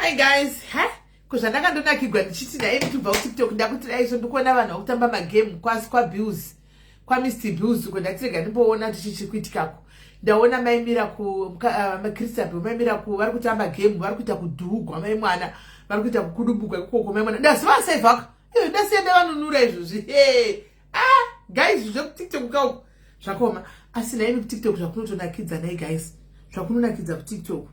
Hi guys, kuza ndakandonakirwa ndichiti dai ndikubva kuTikTok ndakuti dai ndikuona vanhu vakutamba magame kwasi kwaBills kwaMr Bills kundatirega ndimboona tichichikiitikako ndaona maimira ku Christabel maimira ku vari kutamba game vari kuita kudhugwa mai mwana vari kuita kukudubuka ikoko mai mwana ndasiva saivaka ndasienda vanunura izvozvi guys zvo kuTikTok kako zvakoma asi naimi kuTikTok zvakunotonakidza nai guys zvakunonakidza kuTikTok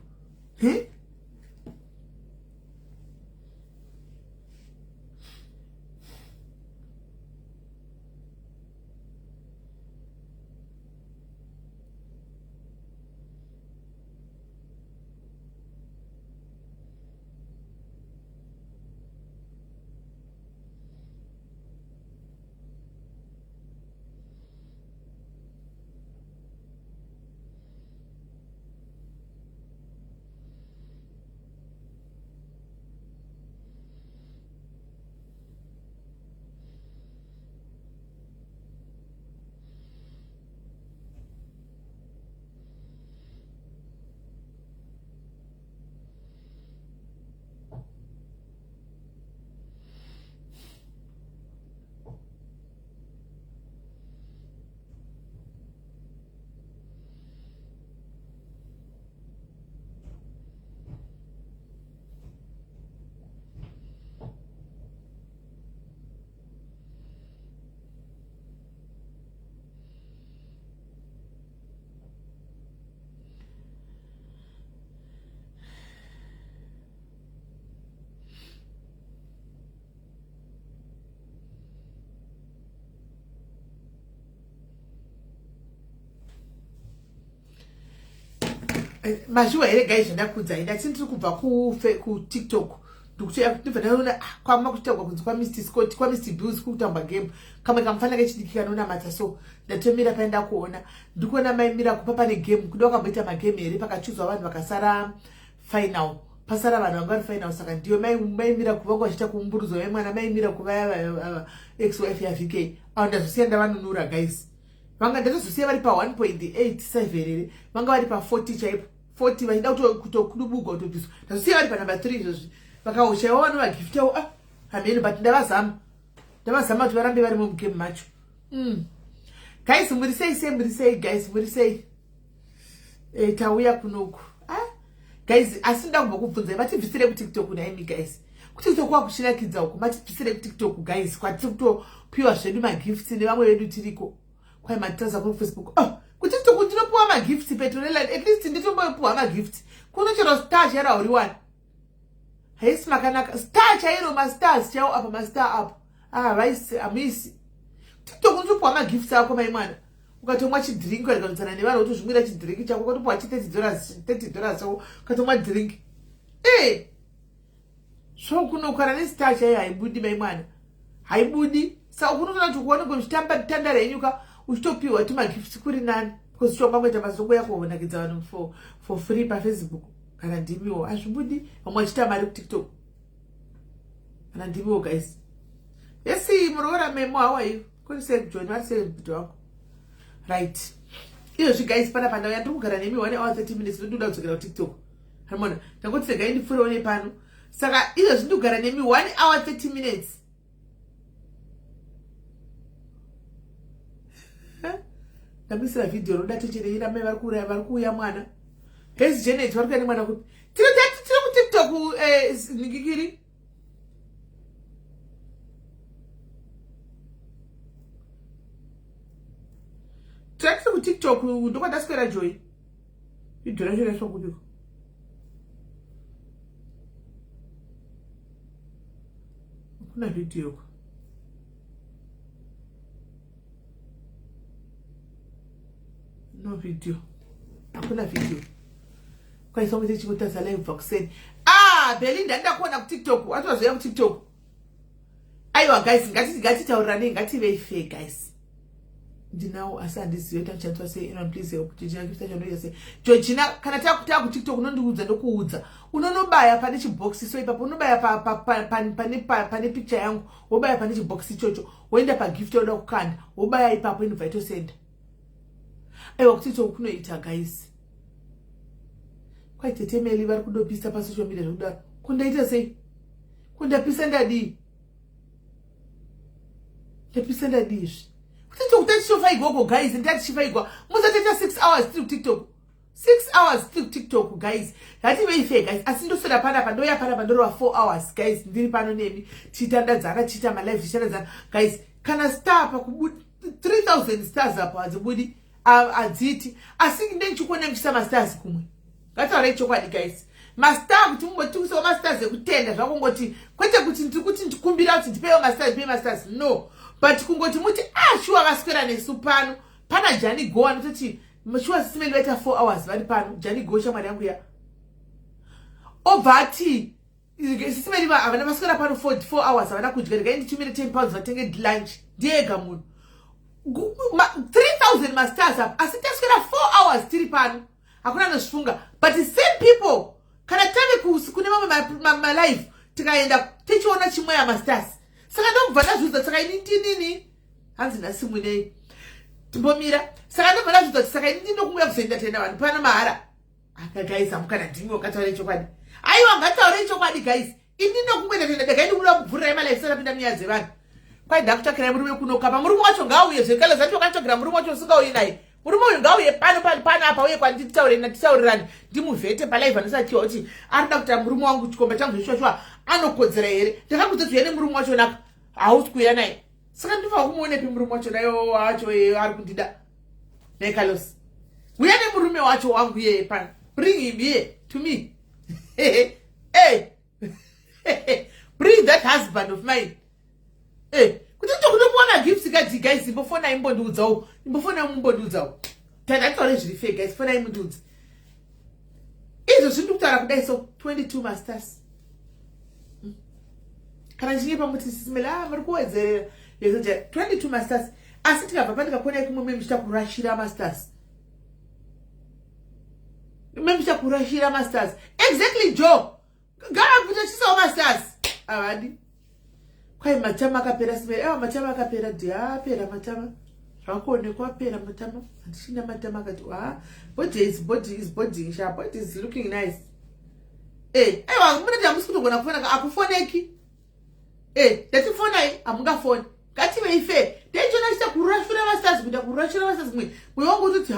Majuwa here guys ndakudza ndati ndiri kubva kuTikTok ndikutoona kwama kuchitagwa kunzi kwaMr Scott kwaMr Bills kutamba game kamwe kamufana kechidiki kanonamata so ndatomira paenda kuona ndikuona maimira kupa pane game kuda kwamboita magame here pakachuzwa vanhu vakasara final pasara vanhu vanga vari final saka ndiyo maimira kuva kwachita kumburudzo vemwana maimira kuva ex-wife yaVK ndazosiya ndavanunura guys vanga ndazosiya vari pa 1.87 here vanga vari pa 40 chaipo 40 vachida kutokudubuka kutobviswa ndazosiya vari pa number 3 izvozvi vakaushawo vanhu vagiftawo hamene but ndavazama kuti varambe vari mugame macho guys murisei guys murisei tauya kunoku guys asi nda kubva kubvunzai matibvisire kuTikTok naimi guys kuTikTok kwakuchinakidza uko matibvisire kuTikTok guys kwatiri kutopiwa zvedu magifts nevamwe vedu tiriko kwai matiraza kuFacebook kuTikTok ndinopiwa magifts petorela at least nditombopiwa magifts kunochero star chara uri one haisi makanaka star chairo masters chao apa master apo vaisi amisi TikTok unopiwa magifts ako mai mwana ukatomwa chidrink ukatodzana nevanhu utozvimwira chidrink chako ukatopiwa $30 so ukatomwa drink so kunokara nestar chaiyo haibudi mai mwana haibudi saka kunoona kuti kuonekwa muchitamba tandara yenyuka uchitopiwa tumagifts kuri nani because chongamboita mazongo yako kunakidza vanhu for free paFacebook kana ndimiwo hazvibudi vamwe vachita mari kuTikTok kana ndimiwo guys yesi muroora memo how are you kuri join vari celebrity wako right izvozvi guys pana pandau yandiri kugara nemi 1 hour 30 minutes ndoda kudzokera kuTikTok hamona ndangoti segai ndipfurewo nepano saka izvozvi ndikugara nemi 1 hour 30 minutes ndamisira video roda techereira mai vari kuuya mwana guys Janet vari kuya nemwana kuti tiri kuTikTok ningikiri tiri kuTikTok ndokwandaswera joy idhora cheraiswa kupiko kuna video no video hakuna video kwaisongo tichikutasa live vakuseni Belinda ndakuona kuTikTok watozoya kuTikTok aiwa guys ngatitaurirane ngativei fair guys ndinawo asi handizive takuchandiswa sei please help kuti ndinakita chanoita sei Georgina kana takutaa kuTikTok unondiudza ndokuudza unonobaya pane chibox so ipapo unobaya pane picture yangu wobaya pane chibox ichocho woenda pagift yoda kukanda wobaya ipapo invite send aiwa kuTikTok kunoita guys kwaite temeli vari kudopisa pa social media zvokuda kundaita sei kundapisa ndadi ndapisa ndadizvi TikTok utachishova igogo guys ndachishova igwa musateta 6 hours tiri TikTok 6 hours tiri TikTok guys ngati veife guys asi ndoswera panapa ndoya panapa ndorova 4 hours guys ndiri pano nemi tichitandadzana tichita malive tichitandadzana guys kana star pakubuda 3000 stars apo hadzibudi adziti asi ndendichikuona ngichisa mastars kumwe ngataura chokwadi guys mastar kuti mungotikusawo mastars ekutenda zvakungoti kwete kuti ndikuti ndikumbira kuti ndipewo mastars no but kungoti muti shuwa vakaswera nesu pano pana Jani Go anototi shuwa sisimeni vaita 4 hours vari pano Jani Go shamwari yangu ya obva ati sisimeni havana vaswera pano 4 hours havana kudya ndikai nditumire 10 pounds vatenge lunch ndiega munhu 3000 mastars up asi taswera 4 hours tiri pano hakuna nozvifunga but same people kana tave kune mamwe malive tikaenda tichiona chimwe yamastars saka ndobva ndazvidza saka inini hanzi nasimwinei timbomira saka ndobva ndazvidza kuti saka ini ndinokumbuya kuzoenda tenda vanhu pana mahara guys amukana ndimi wakataura chokwadi aiwa ngataura chokwadi guys ini ndinokumbuya tenda dagai ndikuda kubvurira imalife sarapinda munyaya dzevanhu kwai ndakutsvakirai murume kunokapa murume wacho ngauye zvekale zati wakatotsvakira murume wacho usingauyi naye murume uyu ngauye pano apa uye kwandititaurirani ndimuvhete palive anosatiwa kuti arida kuti murume wangu chikomba changu zvishoshwa anokodzera here ndakakudzodzwa ene murume wacho naka hausi kuuya naye saka ndinofa kumuonepi murume wacho nayo wacho ari kundida naye Carlos uya nemurume wacho wangu yeye pano bring him here to me hey bring that husband of mine kuti tokunomuwana gifts kati guys imbofona imbondiudzawo tandataure zviri fake guys fona imundiudza izvo zvindikutaura kudai so 22 masters kana ndichinge pamuti sisimela muri kuwedzerera 22 masters asi tikabva pandikakona kumwe memuchita kurashira masters exactly Joe ngavakutochisawo masters avadi kwai matama akapera simere matama akapera apera matama zvakuonekwa apera matama handichina matama akati body is sharp, body is looking nice aiwa munoti hamusi kutogona kufona akufoneki ndatifonai hamungafoni ngativeife ndaichona chita kurashura masters kuita kurashura masters mwe mwe wangu utoti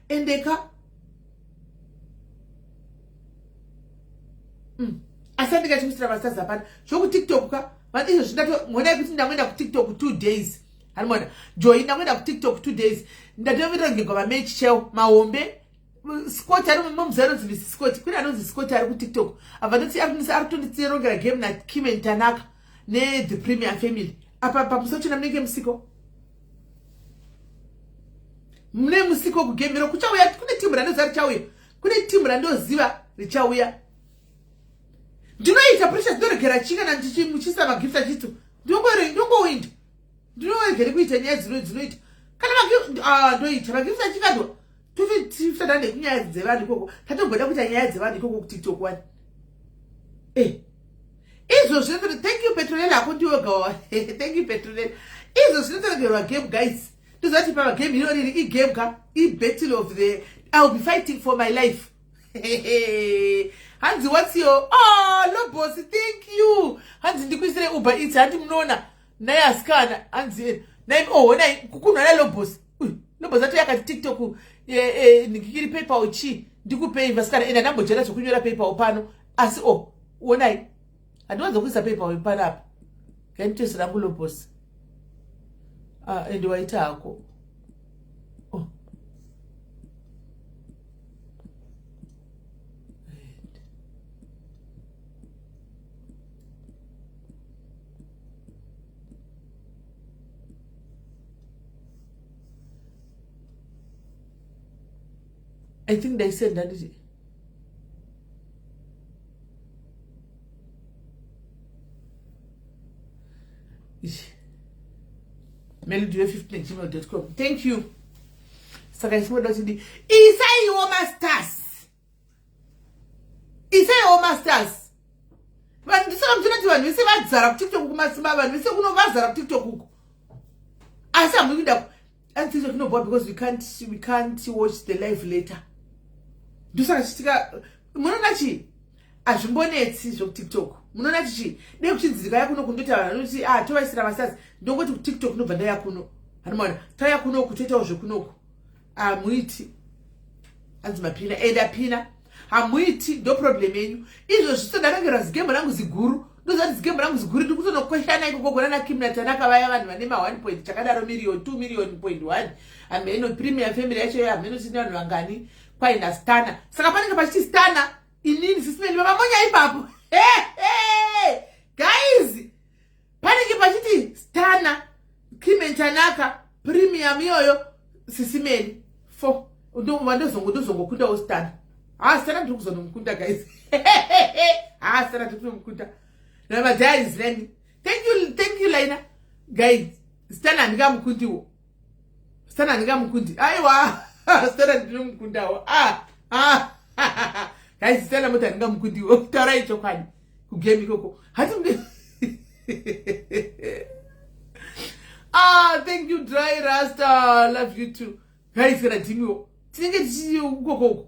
endeka asi andingachimusira masters apana zvokutiktok ka izvo zvindatongonai kuti ndamboenda kutiktok 2 days hanimona joyi ndamboenda kutiktok 2 days ndatoverera ngegwava mechi cheo mahombe Scott ari mumuzaro nzi Scott kuri anonzi Scott ari kutiktok abva ndoti ari kutonditsirongera game na Kim and Tanaka ne the Premier Family apa pamusochina munenge musiko mune musiko kugemero kuchauya kune timu randoziva richauya kune timu randoziva richauya ndinoita pressure ndinoregera chingana ndichimuchisa magifta chitu ndongowinda ndinoregere kuita nyaya dzinoita kana ndoita magifta chikadwa tutitifitadande kunyaya dzevanhu ikoko tatogoda kuita nyaya dzevanhu ikoko kutiktok wani izvo zvinotori thank you Petronella ako ndiwogawa thank you Petronella izvo zvinotoregerwa game guys ndozati pava game iroriri igame ka ibattle of the I'll be fighting for my life hanzi what's your Lobos thank you hanzi ndikuisire Uber Eats handi munoona naye asikana hanzi naye nai kukunwa Lobos Lobos ati yakati TikTok ndikiri PayPal chi ndikupei vasikana enda ndambojera zvokunyora PayPal pano asi onai handiwanza kuisa PayPal pano apa kainditoisira rangu Lobos ende waita hako I think they said that is it. Melody15@gmail.com. Thank you. So guys, what does it do? Isai your masters. But this is what I'm we say about Zara TikTok kumasimba we say kuno Zara TikTok huko. Asa mwinda and TikTok no but because we can't watch the live later. Dusaka chitika munonachi azvimbonetsi zvokutiktok. Munoona tichi dei kuchinzirika yakuno kundoti vanhu vanoti tovaisira masters ndongoti kutiktok nobva ndayakuno. Hanimona tayakuno kutoitawo zvekunoku. Hamuiti anzi mapina enda pina hamuiti ndo problem yenyu. Izvo zviso ndakangira zigemo rangu ziguru ndozati zigemo rangu ziguru ndikutonokweshana ikoko gona na Kim Natanaka vaya vanhu vane ma 1 point chakadaro million 2 million point 1 ameno premium family yacho ameno sina vanhu vangani kwaina stana. Saka panenge pachiti stana inini sisimeni vamamonya ipapo. Guys, panenge pachiti stana Kim Natanaka premium yoyo sisimeni 4 ndo ndozongokunda ostana. Stana ndiri kuzonomukunda guys. Stana ndiri kuzonomukunda. Na madai is ready. Thank you Laina. Guys, stana ndingamukundiwo. Stana ndingamukundi. Aiwa, stana ndiri mukundawo. Guys, stana mota ndingamukundiwo. Tarai chokwadi ku game ikoko. Hati thank you Dry Rasta. Love you too. Guys, radimiwo. Tinenge tichi ukoko.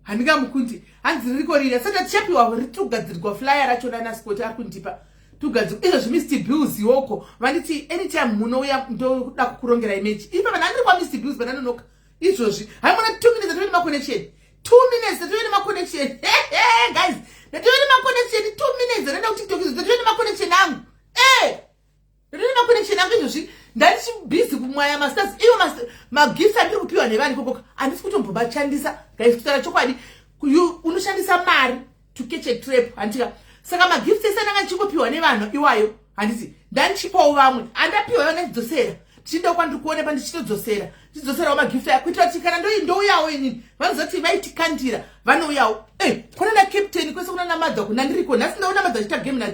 Handingamukundi. Hanzi rikorira. Saka tichapiwa ritugadzirwa flyer racho na sport akundipa. Tugadzirwa. Izvo Mr. Bills yoko. Vaniti anytime munouya ndoda kukurongera image. Ipa vanhu andiri kwa Mr. Bills vananonoka. Izvozvi. Haimona 2 minutes atoine ma connection. 2 minutes atoine ma connection. Guys, atoine ma connection 2 minutes atoine ku TikTok atoine ma connection angu. Atoine ma connection angu izvozvi. Ndati busy kumwaya masters. Iwo ma gifts andiri kupiwa nevanhu kokoko. Andisi kutombobachandisa. Guys, kutaura chokwadi. Unoshandisa mari to catch a trap handika. Saka ma gifts esana ngachikopiwa nevanhu iwayo. Handisi ndanchipawo vamwe. Andapiwa yona ndidzosera. Tichindo kwandiri kuone pandichitodzosera. Tidzosera ma gift kuitira kuti kana ndouyawo inini. Vanozoti vaitikandira. Vanouyawo. Kuna na captain kwese kuna na madha kuna ndiriko. Nasi ndaona madha chita game na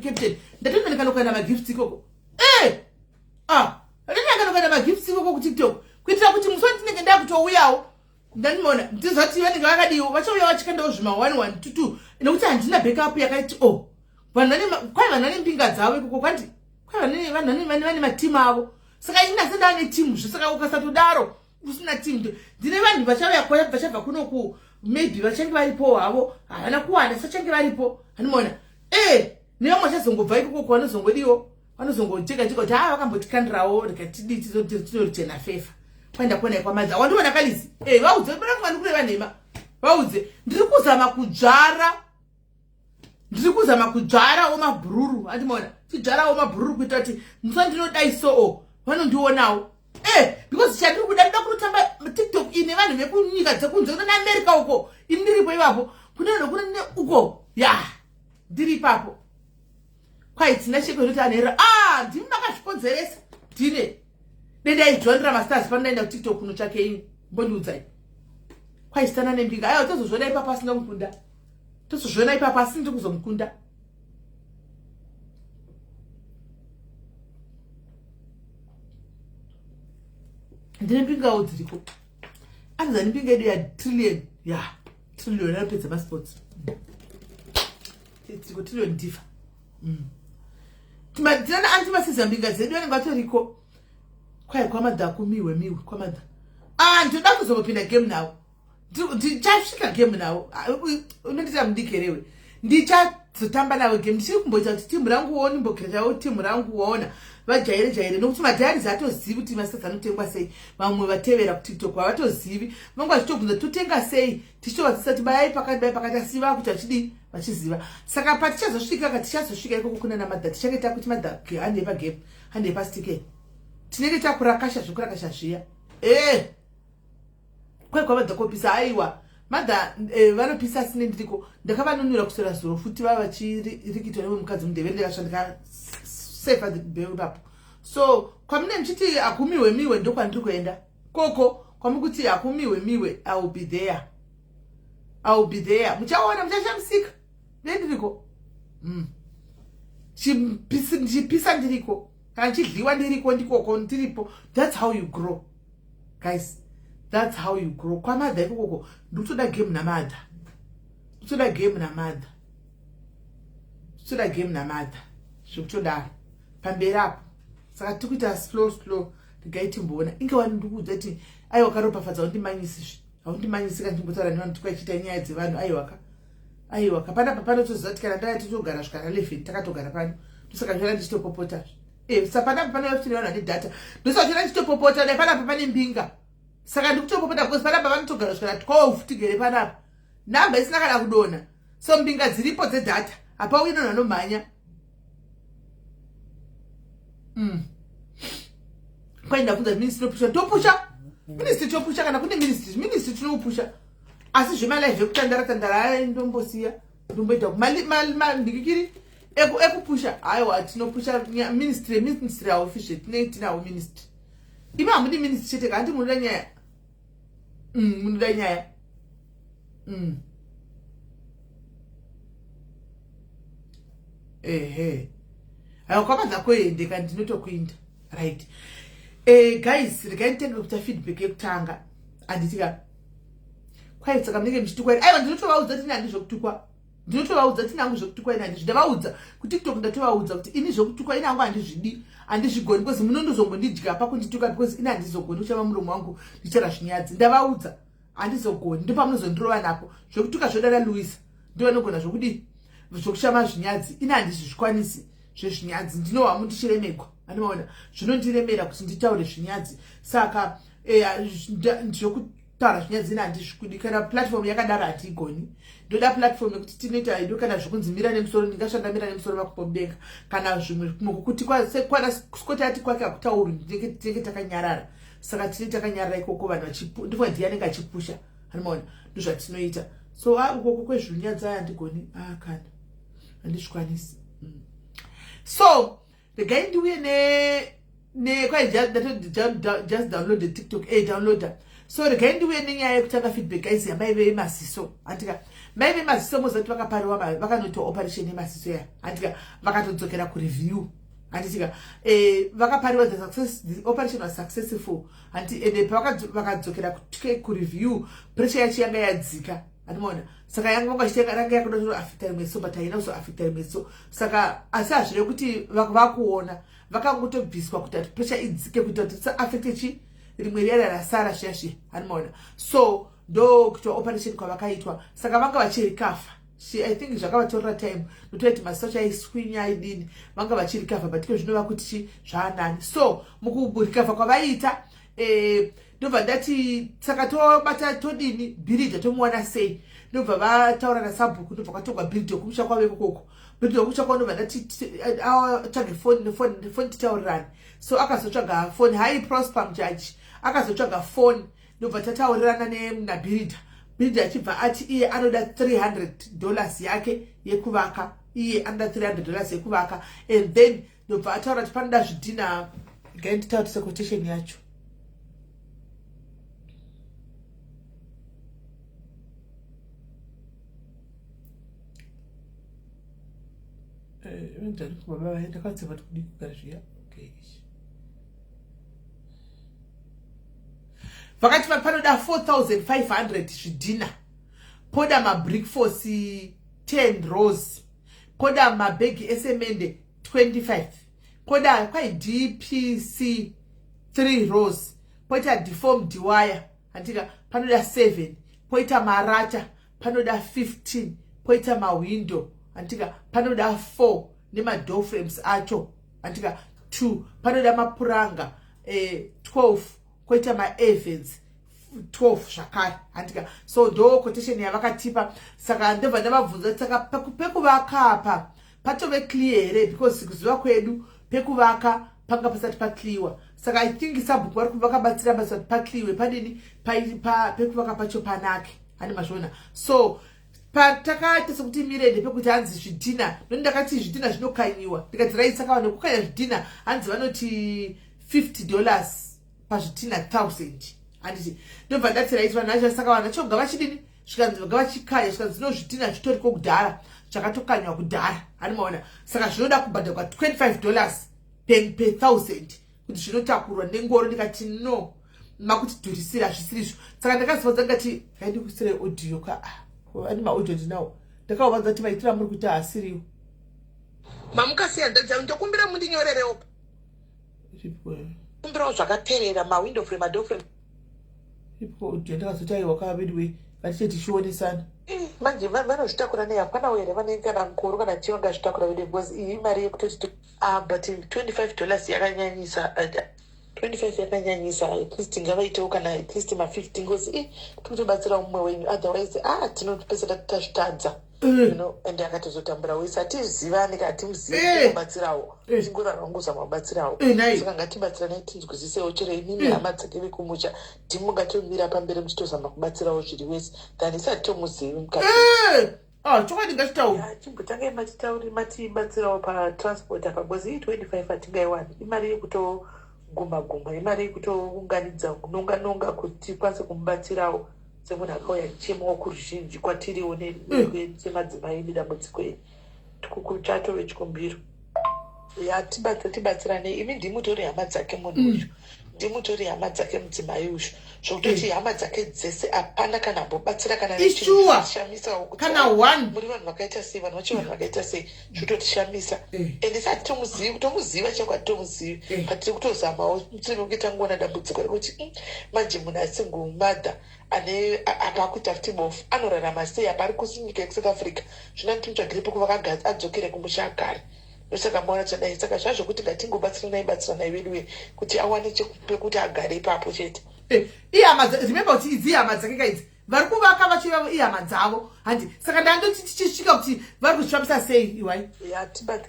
captain. Ndatonda kana ma gifts ikoko. Ndinenge kana ma gifts ikoko ku TikTok. Kuitira kuti musoni tinenge ndakutouyawo. Ndanimona ndizoti vanenge vakadiwo vachauya vachikandawo zvima 1 1 2 2 nekuti handina backup yakaiti vanhu vane mbinga dzavo ikoko kwati vanhu vane matimu avo. Saka ina sendane timu saka ukasatodaro usina timu ndine vanhu vachauya kwaya vachabva kunoku maybe vachange varipo havo havana kuwanda sachange varipo. Hanimona nevamwe vachazongobva ikoko kwanozongodiwo vanozongoteka kuti vakambotikandirawo rikatidii tinorichena fefa kwenda kuona kwamadza wandiona kalisi vaudze vanhu kule vanhema vaudze ndiri kuzama kudzvara womabhururu handimona tidzvarawo mabhururu kuita kuti musandinodai so vanondionawo because chandiri kuda ndoda kunotamba TikTok ine vanhu vekunyika dzekunze kuna America uko ini ndiripo ipapo kunono kuna uko ndiri ipapo kwai tina sheko kuti anera ndimi makazvikonzeresa ndine ndendaidhonera masters panoenda ku TikTok kuno chake ini mbondiudzai kwai stana nembinga aiwa tozozviona ipapo asina kumukunda tozozviona ipapo asina ndiri kuzomukunda. Ndine mbingawo dziriko anzani mbinga yedu ya trillion yapedza masports dziriko trillion ndifa tinana antimasiza mbinga dzedu vanenge vatoriko kwai kwamadha kumiwe kwamadha ndoda kuzomupinda game nawo ndichasvika game nawo unondita mudikerewe ndichazotamba nawo game ndichiri kumboita kuti timu rangu woni mbokiretawo timu rangu waona vajaire nokuti madharizi atozivi kuti masters anotengwa sei. Vamwe vatevera ku TikTok havatozivi vamwe vachitobvunza totenga sei tichitovadzisa tibayai pakati asi vakuti vachidi vachiziva. Saka patichazosvika tichazosvika ikoko kuna namadha tichange takuti madha hande pagame hande pastike tinenge takurakasha zvokurakasha zviya kwai kwamadha kopisa aiwa madha vanopisa asine ndiriko ndakavanunura kusora zuro futi vava vachirikitwa nemukadzi mudevere ndakashandika safe at the build-up. So kwamune mchiti akumiwe ndokwandiri kuenda koko kwamukuti akumiwe I will be there muchaona muchashamsika nendiriko chipisa ndiriko kana chidliwa ndiriko ndikoko ndiripo. That's how you grow guys, that's how you grow. Kwamadha ikoko ndikutoda game namadha zvokutodaro pamberi apo. Saka tikuita slow ndigaiti mbona inge vanhu ndikuudza kuti aiwa karopafadza haundimanyisi haundimanyisi kana ndimbotaura nevanhu tikaichita nyaya dzevanhu aiwaka aiwa kapana papano tozati kana ndati togara zvikara 11 takatogara pano tusaka zvona ndichitopopota sapana papano yafitini vanhu vane data ndosa zvona ndichitopopota nepana papane mbinga saka ndikutopopota because pana papa nitogara zvikara 12 tigere panapa namba isina kana kudona so mbinga dziripo dzedata apa uino nanomhanya kwaenda kunza ministry topusha ministry topusha kana kune ministry tinopusha asi zvemalive ekutandara ndombosiya ndomboita ndikikiri ekupusha aiwa tinopusha ministry official tinawo ministry imi hamudi ministry chete kanti munoda nyaya munoda nyaya aiwa kwamadza koende kandi ndinotokuinda right guys regaitenge kuita feedback yekutanga anditika kwai saka munenge muchitukwa aiwa ndinotovaudza tini handi zvokutukwa ndinotovaudza tini hangu zvokutukwa ini handi ndavaudza kutiktok ndatovaudza kuti ini zvokutukwa ini hangu handizvidi handizvigoni because munondozongondidya pakundituka because ini handizogoni uchava muromo wangu ndichera zvinyadzi ndavaudza handizogoni ndopamunozondirova napo zvokutuka zvodana luisa ndivanogona zvokudi zvokushama zvinyadzi ini handizvizvikwanisi zvezvinyadzi ndinohwa mundichiremegwa anoona zvinondiremera kuti nditaure zvinyadzi saka zvokutaura zvinyadzi ina handizvikudi kana platform yakadaro hatigoni ndoda platform yekuti tinoita ido kana zvokunzi mira nemusoro ndingashanda mira nemusoro vakupomudenga kana zvimwe kuti kwana Scott ati kwake hakutauri tinenge takanyarara saka tine takanyarara ikoko vanhu ndifo ndiyanenge achipusha anoona ndozvatinoita so ukoko kwezvinyadzi aya handigoni kana handizvikwanisi so regai ndiuye kwai just download the TikTok downloader so regai ndiuye nenyaya yekutanga feedback aizi yamai vemaziso andika mai vemaziso mozati vakapariwa vakanoita operation yemaziso ya andika vakatodzokera kureview anditika vakapariwa the operation was successful ende vakadzokera kureview pressure yacho yanga yadzika anoona saka yanga vangachitanga yakuda kutoafecta rimwe so but haina kuzoafecta rimwe so saka asi hazvire kuti vakuona vakangotobviswa kuti ati pressure idzike kuita kuti saafecte chi rimwe riya rasara zviya anoona so ndo kuti operation kwavakaitwa saka vanga vachirikafa I think zvakavatorera time notoiti masocha aiswinya aidini vanga vachirikafa but iko zvinova kuti chi zvaanani so mukurikafa kwavaita ndobva ndati saka tobata todini bhiridha tomuwana sei ndobva vataura nasabhuku ndobva kwatogwa bhiridha kumusha kwavo ikoko bhiridha kumusha kwavo ndobva ndati tsvage foni titaurirani so akazotsvaga foni hai prosper mujaji akazotsvaga foni ndobva tataurirana nabhiridha bhiridha achibva ati iye anoda $300 yake yekuvaka iye anoda $300 yekuvaka and then ndobva ataura kuti panoda zvidhina gainditautise quotation yacho ndakadzeva kuti kudi kugara zviya vakati panoda 4,500 zvidhina poda mabrick force 10 rows poda mabhegi esemende 25 poda kwai DPC 3 rows poita deformed wire andika panoda 7 poita marata panoda 15 poita mawindow andika panoda 4 nema-door frames acho andika 2 panoda mapuranga 12 koita ma-events 12 zvakare andika so ndo quotation yavakatipa saka ndobva ndavabvunza saka pekuvaka apa patove clear here because kuziva kwedu pekuvaka panga pasati pakliwa saka I think sabhuku vari vakabatsira pasati pakliwe padini pekuvaka pacho panake hani mazvona so patakaita sekuti mirende pekuti hanzi zvidhina ndakati zvidhina zvinokanyiwa ndikati rai saka vanhu kukanya zvidhina hanzi vanoti $50 pazvidhina 1000 handiti ndobva ndati raiti vanhu vacho saka vanhu vacho ngavachidini zvikanzi ngavachikanya zvikanzi zvinozvidhina zvitoriko kudhara zvakatokanywa kudhara hani maona saka zvinoda kubhadharwa $25 per 1000 kuti zvinotakurwa nengoro ndikati no makuti dhurisira zvisirizvo saka ndakazivadza ndikati ngaindikuisire audio ani maaudio ndinawo ndakauvadza kuti maitira muri kuti haasiriwo mamukasiya ndokumbira mundinyorerewo kumbirawo zvakaperera mawindow frame mador frame ipo audio ndakazoti aiwa kavedwe vachiti chionesana manje vanozvitakura nei hapana here vanenge kana mukuru kana chii vangazvitakura vede because iyi mari yekutoti but $25 yakanyanyisa 25 yakanyanyisa at least ngavaitewo kana at least ma50 ngozi tinotobatsira mumwe wenyu otherwise tinopesera tazvitadza and akatozotambura wese hatizivani kana timuzivi kubatsirawo tingorarwanguza mabatsirawo saka ngatibatsiranai tinzwisisewo chero imimi hama dzake vekumusha timu ngatomira pamberi muchitozama kubatsirawo zviri wese than isati tomuzivi mukati chokwadi ngachitaura chimbotangai matibatsirawo patransport apa because ii 25 hatingaiwani imari yekutoguma imari yekutounganidza kunonga kuti tikwanise kumubatsirawo semunhu akauya chemawo kuruzhinji kwatiriwo semadzimai nedambudziko iri tikukutratove chikumbiro tibatsiranei imi ndimutori hama dzake munhu uyu ndimutori hama dzake mudzimai uyu zvokutoti hama dzake dzese hapana kana ambobatsira kana nechishamisawo kana one muri vanhu vakaita sei vanhu vacho vanhu vakaita sei zvototishamisa ende sati tomuziva chakwadi tomuzivi patiri kutozamawo tinenge tangoona dambudziko rekuti manje munhu asingomadha ane apakuti afterbof anorarama sei apa ari kusinyika yekusouth africa zvino timutsvagire pekuva adzokere kumusha agare ndosaka maona chadai saka zvazvokuti ngatingobatsiranai veduwe kuti awane pekuti agare ipapo chete remember kuti idzi hama dzake kaidzi vari kuvaka vachiva ihama dzavo handi saka ndandoti tichisvika kuti vari kuzvifambisa sei iwai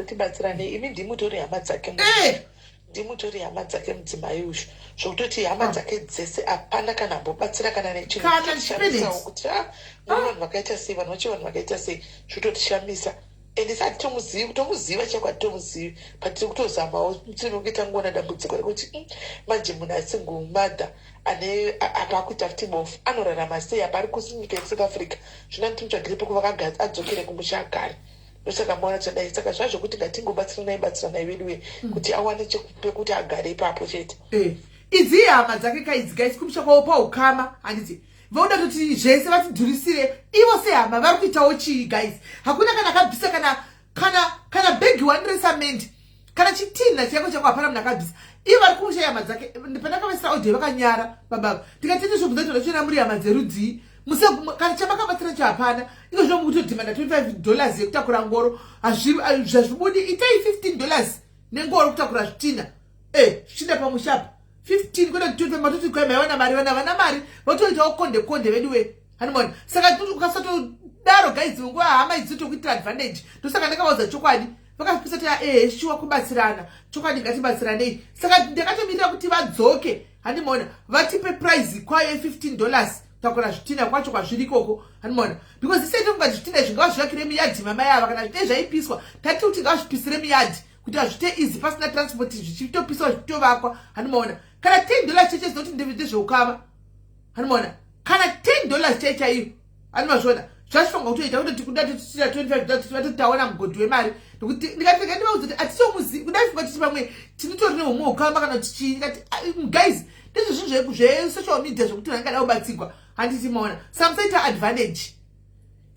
tibatsiranei imi ndimutori hama dzake ndimutori hama dzake mudzimai uyu zvokutoti hama dzake dzese hapana kana ambobatsira kana nechinhushamisawo kuti muri vanhu vakaita sei vanhu vacho vanhu vakaita sei zvototishamisa ende sati tomuziva chakwadi tomuzivi patiri kutozamawo tinenge tangoona dambudziko rekuti manje munhu asingomadha ane apakuti afterbof anorarama sei apa ari kusinyika yekusouth africa zvino timutsvagire pekuva adzokere kumusha agare ndosaka maona chadai saka zvazvokuti ngatingobatsiranai veduwe kuti awane pekuti agare ipapo chete idzi hama dzake kaidzi gaisi kumusha kwavo paukama handiti voda kuti zvese vatidhurisire ivo sehama vari kuitawo chii guys hakuna kana akabvisa kana bhegi 1 samend kana chitina chako chako hapana munhu akabvisa ivo vari kumusha hama dzake pandakavasira audhe vakanyara bababa ndikatiti zvokudzaitoda chiona muri hama dzerudzii kana chamakabatsira chahapana iko zvomukutodhimanda $25 yekutakura ngoro hazvibudi itai $15 nengoro kutakura zvitina zvichida pamushapa 15 kwenda kutoita matoti kwa maiwana mari vana mari votoitawo konde veduwe hanimona saka ukasatodaro guys nguva hama idzi tokuitira advantage ndosaka ndakavaudza chokwadi vakapisa kuti shuwa kubatsirana chokwadi ngatibatsiranei saka ndakatomirira kuti vadzoke hanimona vatipe prize kwayo $15 takura zvitina kwacho kwazviri ikoko hanimona because isai tongati zvitina izvi ngavazvivakire miyadhi mamai ava kana zvite zvaipiswa tati kuti ngavazvipisire miyadhi kuti hazvite easy pasina transport zvichitopiswa zvichitovakwa hanimona kana $10 cheche zinoti ndezveukama hanimona kana $10 chechaiyo hanimazvona zvazvifanga kutoita kutoti kuda totisira $25 vatotitaona mugodhi wemari nokuti ndikapfeka ndivauza kuti hatisomuzivi kudaifunga titi pamwe tinotori nehumwe ukama kana tichikati guys ndizvo zvinhu zvesocial media zvokuti vangada kubatsigwa handiti maona samusaita advantage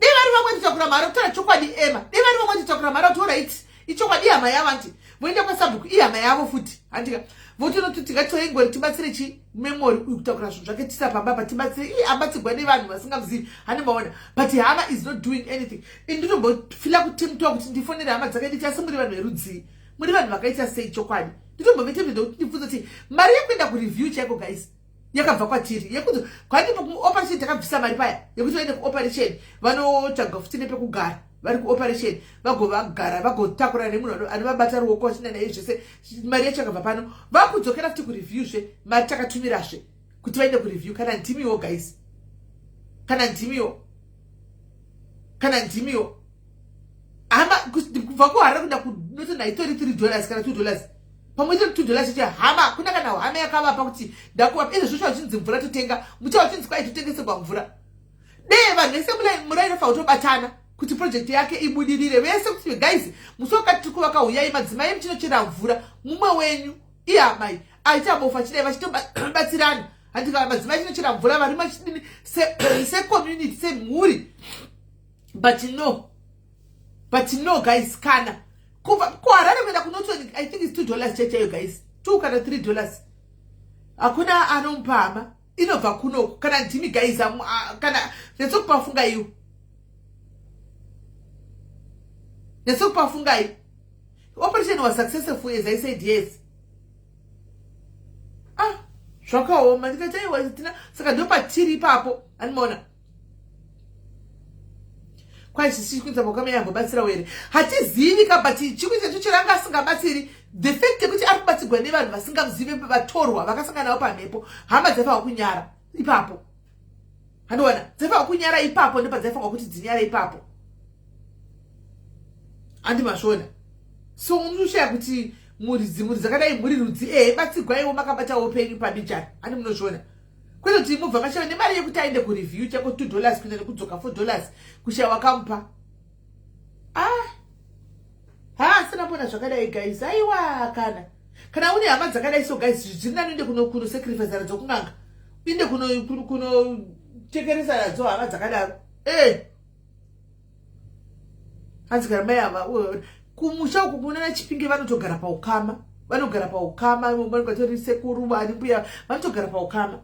dei vari vamwe titakura mari kutora chokwadi ema dei vari vamwe titakura mari kuti alright ichokwadi ihama yavo anti voenda kwasabhuku ihama yavo futi handika votonoti tingatori ngori tibatsire chi memory kutakura zvinhu zvake tisa pamba patibatsire abatsigwa nevanhu vasingamuzivi handi maona but hama is not doing anything nditombofila kutemtwa kuti ndifonere hama dzake nditi asi muri vanhu verudzii muri vanhu vakaita sei chokwadi nditombovitembeda kuti ndibvunza kuti mari yekuenda kureview chaiko guys yakabva kwatiri yekuti kwadi operation takabvisa mari paya yekuti vaende kuoperation vanotsvaga futi nepekugara vari kuoperation vagovagara vagotakura nemunhu anovabata ruoko vachina naye zvese mari yacho yakabva pano vakudzokera futi kureview zve mari takatumirazve kuti vaende kureview kana ndimiwo guys kana ndimiwo hama kubva kuharira kuda kunoti naitori $3 kana $2 pamwe $2 cheche hama kuna kana hama yakavapa kuti ndakuva izvo zvisho vachinzi mvura totenga muchava chinzi kwai totengeserwa mvura dee vanhu vese murainofa kutobatana kuti project yake ibudirire vese kuti guys musokati tiri kuvaka uyai madzimai muchinochera mvura mumwe wenyu ihamai aichabofa chidai vachitobatsirana handika madzimai chinochera mvura vari machidini secommunity semhuri but no guys kana kuharare kuenda kunotoni I think it's $2 chechayo guys $2 kana $3 hakuna anomupa hama inobva kuno kana ndimi guys kana netsokupa funga iyo netsokupa funga iyo operation was successful as I said yes zvakaoma ndikati aiwa tina saka ndopatiri ipapo animona kwai sisi kuita makame yambobatsira were hatizivi kabati chikuita chiranga asingabatsiri the fact yekuti ari kubatsirwa nevanhu vasingazive vatorwa vakasanganawo pamhepo hama dzaifanwa kunyara ipapo handiona dzaifanwa kunyara ipapo ndopadzaifanwa kuti dzinyara ipapo andimazvona so unoshaya kuti muri dzakadai muri rudzi batsirwaiwo makabatawo penyu pabijana andi munozviona kwete kuti mubva mashava nemari yekuti aende kureview chako $2 kuenda nekudzoka $4 kushaya wakamupa sinapona zvakadai guys aiwa kana une hama dzakadai so guys zvirinanoende kuno sacrifice nadzo kunanga inde kuno tekeresa nadzo hama dzakadaro hanzi kana mai hama kumusha uku kunana Chipinge vanotogara paukama vanogara sekuru vani mbuya vanotogara paukama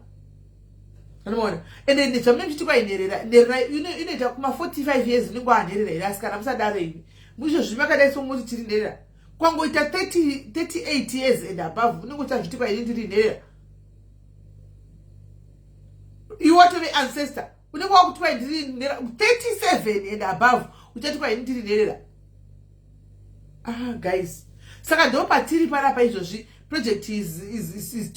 unoona ende zvamunenge muchiti kwainherera inoita kuma 45 years ningo anherera iri asi kana musadaro ivi muizvozvi makadai somuti tiri nherera kwangoita 38 years and above unenge uchazviti kwaini ndiri nherera iwe watove ancestor unenge wakuti kwai ndiri nherera 37 and above uchati kwaini ndiri nherera guys saka ndo patiri panapa izvozvi project is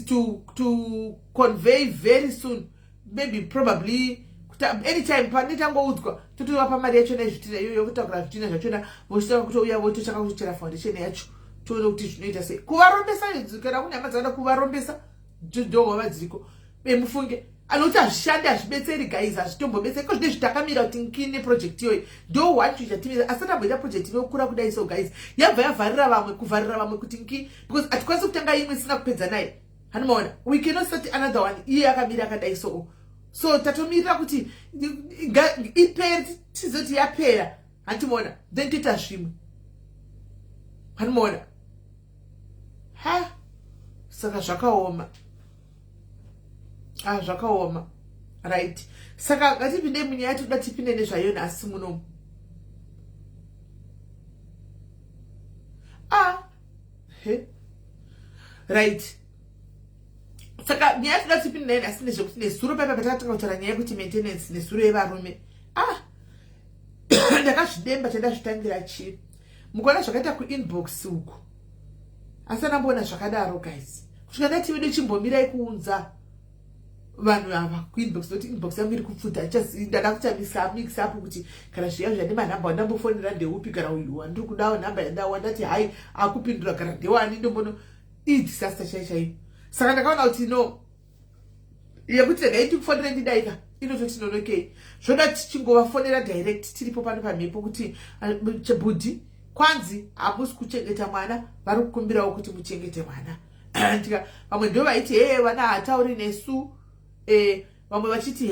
to convey very soon maybe probably anytime panetangoudzwa totova mari yacho nezvitina iyoyo kutaura zvitina zvachona vochitanga kutouya vototsvaka kuchera foundation yacho toona kuti zvinoita sei kuvarombesa kana kune hama dzakada kuvarombesa ndohwava dziriko bemufunge anoti hazvishandi hazvibetseri guys hazvitombobetseri kozvine zvitakamira kuti nkine project iyoyi ndo one chatimira asati amboita project inokura kudai so guys yabva kuvharira vamwe kuti nki because hatikwanisi kutanga imwe isina kupedza naye hanomaona we cannot start another one iye akamira akadai so tatomirira kuti ipere tizoti yapera handimoona then toita zvimwe hanomaona saka zvakaoma zvakaoma right saka ngatipinde munyaya toda tipinde nezvayo nhasi munomu right saka nyaya toda tipinde nayo nhasi nezvekuti nesuro paipa patakatanga kutaura nyaya yekuti maintenance nesuro yevarume ndakazvidemba chandazvitangira chii mukuona zvakaita kuinbox uku asi andamboona zvakadaro guys kusvika ndativedo chimbomirai kuunza vanhu ava kuinbox noti inbox yangu iri kupfuta ndada kutamisa mix up kuti kana zviya zvane manhamba wandambofonera ndeupi kana uyu wandiri kudawo nhamba yandawa ndati hai akupindura kana ndewani ndombono disaster chaichaiyo saka ndakaona kuti no yekuti ndingaiti kufonera ndidaika inototi nonokei zvoda tichingovafonera direct tiripo pano pamhepo kuti chebudhi kwanzi hamusi kuchengeta mwana vari kukumbirawo kuti muchengete mwana ndika vamwe ndo vaiti vana hatauri nesu vamwe vachiti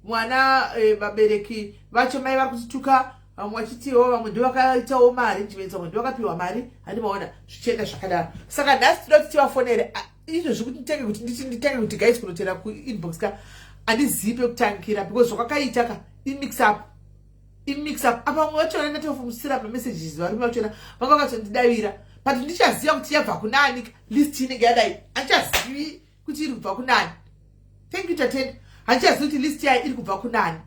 mwana vabereki vacho mai vari kutituka vamwe vachitiwo vamwe ndo vakaitawo maarrangements vamwe ndo vakapiwa mari handimaona zvichienda zvakadaro saka nhasi toda kuti tivafonere izvozvi kuti nditange kuti guys kunotera kuinbox ka handizivi pekutangira because zvakakaita ka imix up apa vamwe vachona ndatofumusira mamessages varume vachona vanga vakatondidavira but ndichaziva kuti yabva kunani list inenge yadai handichazivi kuti iri kubva kunani thank you tatenda handichazivi kuti list yayo iri kubva kunani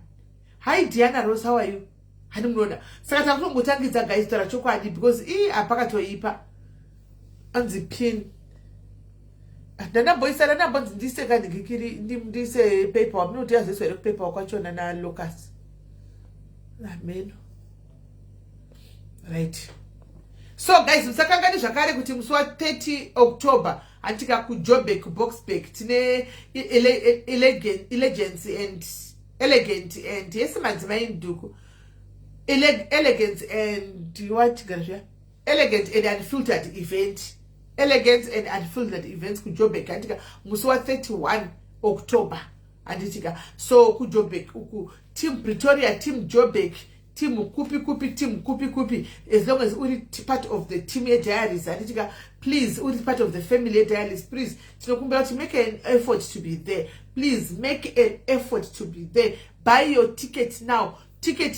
hai Diana Rose how are you handimunoda saka takutongotangidza guys taura chokwadi because apakatoipa anzi pin ndandamboisara ndambonzi ndise kandikikiri ndise paper wamunoti yaziswa ere kupaper wakwachona naLocus ameno right so guys musakangani zvakare kuti musi wa 30 October antika kuJoburg Boksburg tine elegant and yesimadzimai nduku elegant and what gazvya elegant and unfiltered events kuJoburg antika musi wa 31 October anditika so kuJoburg uku team Pretoria team Joburg team kupi, as long as uri part of the team diaries, and please uri part of the family diaries, please to make an effort to be there. Please make an effort to be there. Buy your ticket now. Ticket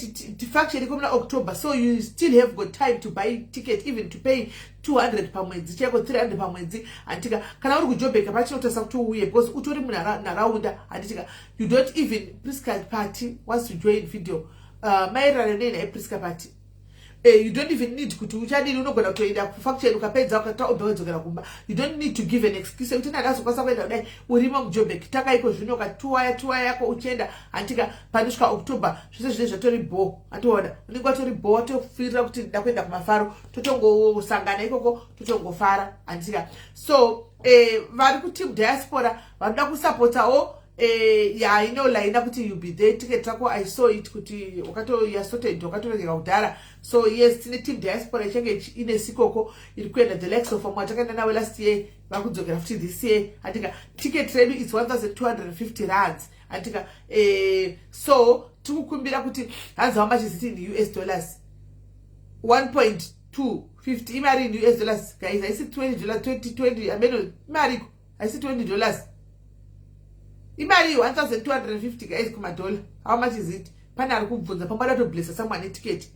factory come October, so you still have got time to buy ticket, even to pay 200 per month, 300 per month. And kana uri kujobeka pachinotasa kuti uye because utori munharaunda and you don't even Priska party once you join video maererano nena Priska party. You don't even need kuti uchadini unogona kutoenda kufaction ukapedza ukatoa ubewedzokera kumba. You don't need to give an excuse kuti ndakazokwanisa kuenda kudai urimo mujobek takaiko zvino ukatuwaya yako uchienda antika panosvika October zvese zvatori bo atoona unenge watori bo watofirira kuti ndida kuenda kumafaro totongosangana ikoko totongofara antika so vari kuteam diaspora vanoda kusupportawo I know laina kuti you be there ticket rako I saw it kuti ya sorted wakatorega kudhara. So yes, tine team diaspora ichange ine sikoko iri kuenda the likes of mwatakaenda nawe last year vakudzokera futi this year atika ticket redu is 1250 rands atika so tikukumbira kuti hanzi how much is it in US dollars 1.250 imari in US dollars guys. I see $20 2020 ameno imari I see $20 imari 1250 guys kuma dollar. How much is it? Pana ari kubvunza pambada to bless someone a ticket.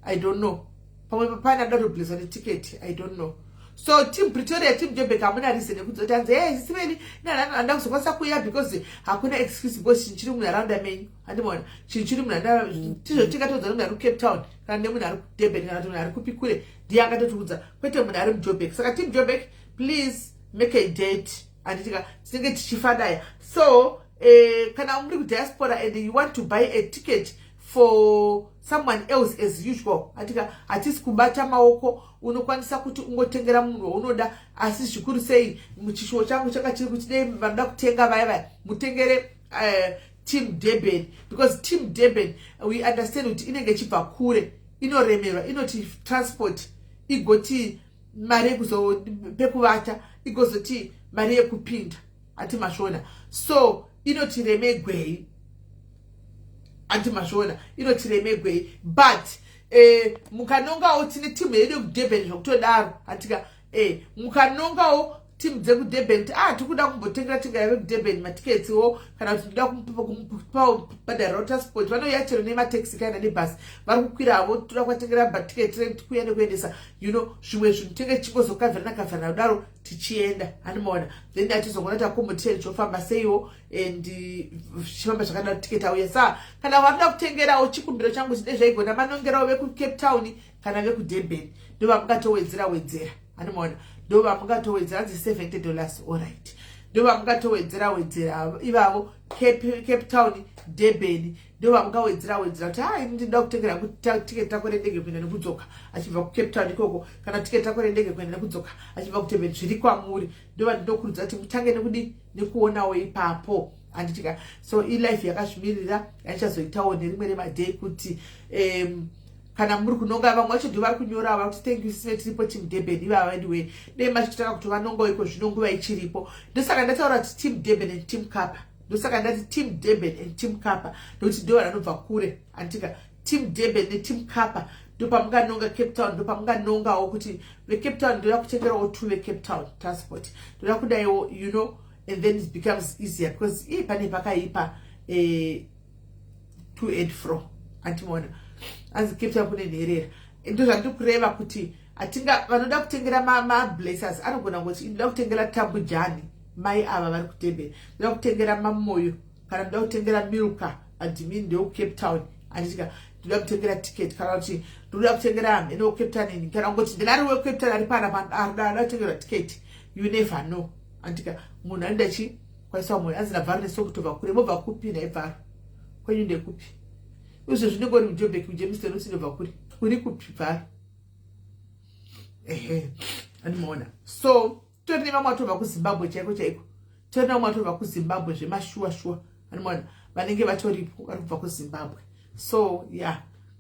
I don't know. Pana to bless on a ticket. I don't know. So team Pretoria team Joburg amuna reason ekuti hey sisibeni nanda kusokwanisa kuya because hakuna excuse because chinchiri munharaunda menyu andimona chinchiri munharaunda tizotika todzana munhu ari Cape Town kana nemunhu ari Durban kana munhu ari kupi kure ndiye akatotiudza kwete munhu ari muJoburg. Saka team Joburg please make a date anditika tinenge tichifadaya. So kana muri kudiaspora and you want to buy a ticket for someone else as usual atika atisi kubata maoko unokwanisa kuti ungotengera munhu unoda asi zvikuru sei muchishuwo changu chakachiri kuti dei vanoda kutenga vaya mutengere team Durban because team Durban we understand kuti inenge ichibva kure inoremerwa inoti transport igoti mari pekuvata igozoti mari yekupinda ati mashona so inotiremegwei anti mashona inotiremegwei but mukanongawo tine timu yedu kudurban zvokutodaro atika mukanongawo timu dzekudurban tikuda kumbotengera tingaya vekudurban matiketsiwo kana kuti tinoda kubhadhara rotasport vanoya chero nemateksi kaenda nebhasi vari kukwiravo toda kwatengera matiketi kuya nekuendesa zvimwe zvinhu tenge chingozokavhira nakavhira kudaro tichienda animaona then atizogona takomboteni chofamba seiwo and chifamba zvakadaro tiketi auya saa kana vanoda kutengerawo chikumbiro changu chide zvaigona manongerawo vekucape town kana vekudurban ndovamukatowedzera animaona ndovamukatowedzera hanzi $70 alright ndovamukatowedzera ivavo Cape Town Durban ndovamukawedzera kuti ndinoda kutengera tiketi tako rendege kuenda nekudzoka achibva kuCape Town ikoko kana tiketi tako rendege kuenda nekudzoka achibva kuDurban zviri kwamuri ndova ndinokurudzira kuti mutange nekuonawo ipapo anditika so ilife yakazvimirira yaichazoitawo nerimwe remadhei kuti kana muri kunonga vamwe vacho ndivari kunyora vari kuti thank you sime tiripo team Durban ivava anyway dei machitaka kuti vanongawo iko zvino nguva ichiripo ndosaka ndataura kuti team Durban and team Kapa ndosaka ndati team Durban and team Kapa ndokuti ndo vanobva kure antika team Durban neteam Kapa ndopamunganonga Cape Town ndopamunganongawo kuti veCape Town ndoda kutengerawo two veCape Town transport ndoda kudaiwo and then it becomes easier because pane pakaipa to and fro antimona anzi Cape Town kune nherera ndozvandikureva kuti vanoda kutengera mablessers anogona kuti ndoda kutengera Tambujani mai ava vari kuDurban ndoda kutengera Mamoyo kana ndoda kutengera Milka admin ndeuCape Town anditika ndoda kutengera ticket kana kuti ndoda kutengera amene Cape Town kana ngoti ndinari weCape Town ari pana arida kutengera ticket you never know antika munhu anoda kwaisa mwoyo anzi nabva rinesokutobva kure mobva kupi naibva kwenyu ndekupi uzvo zvinongori muJoburg muJemiston usinobva kuri uri kupi bvaro animaona so tori nevamwe vatobva kuZimbabwe chaiko tori nevamwe vatobva kuZimbabwe zvemashuwa animaona vanenge vatoripo vari kubva kuZimbabwe so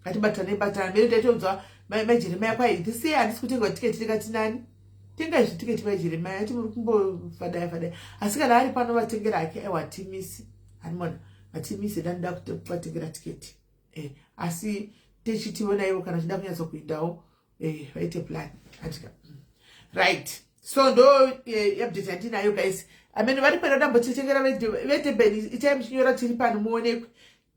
ngatibatanei mberi taitounzwa majeremaya kwai this year handisi kutenga tiketi tikati nani tengai zvitiketi majeremaya ati muri kumbofadaya asi kana ari pano vatengera ake aiwatimisi animaona vatimisi danida kuvatengera tiketi asi tichitiona ivo kana chida kunyatso kuindawo vaite plan atika right. So ndo update yandinayo guys. Amene vari pano dambochechekera veDurban itai muchinyora tiri pano muonekwe.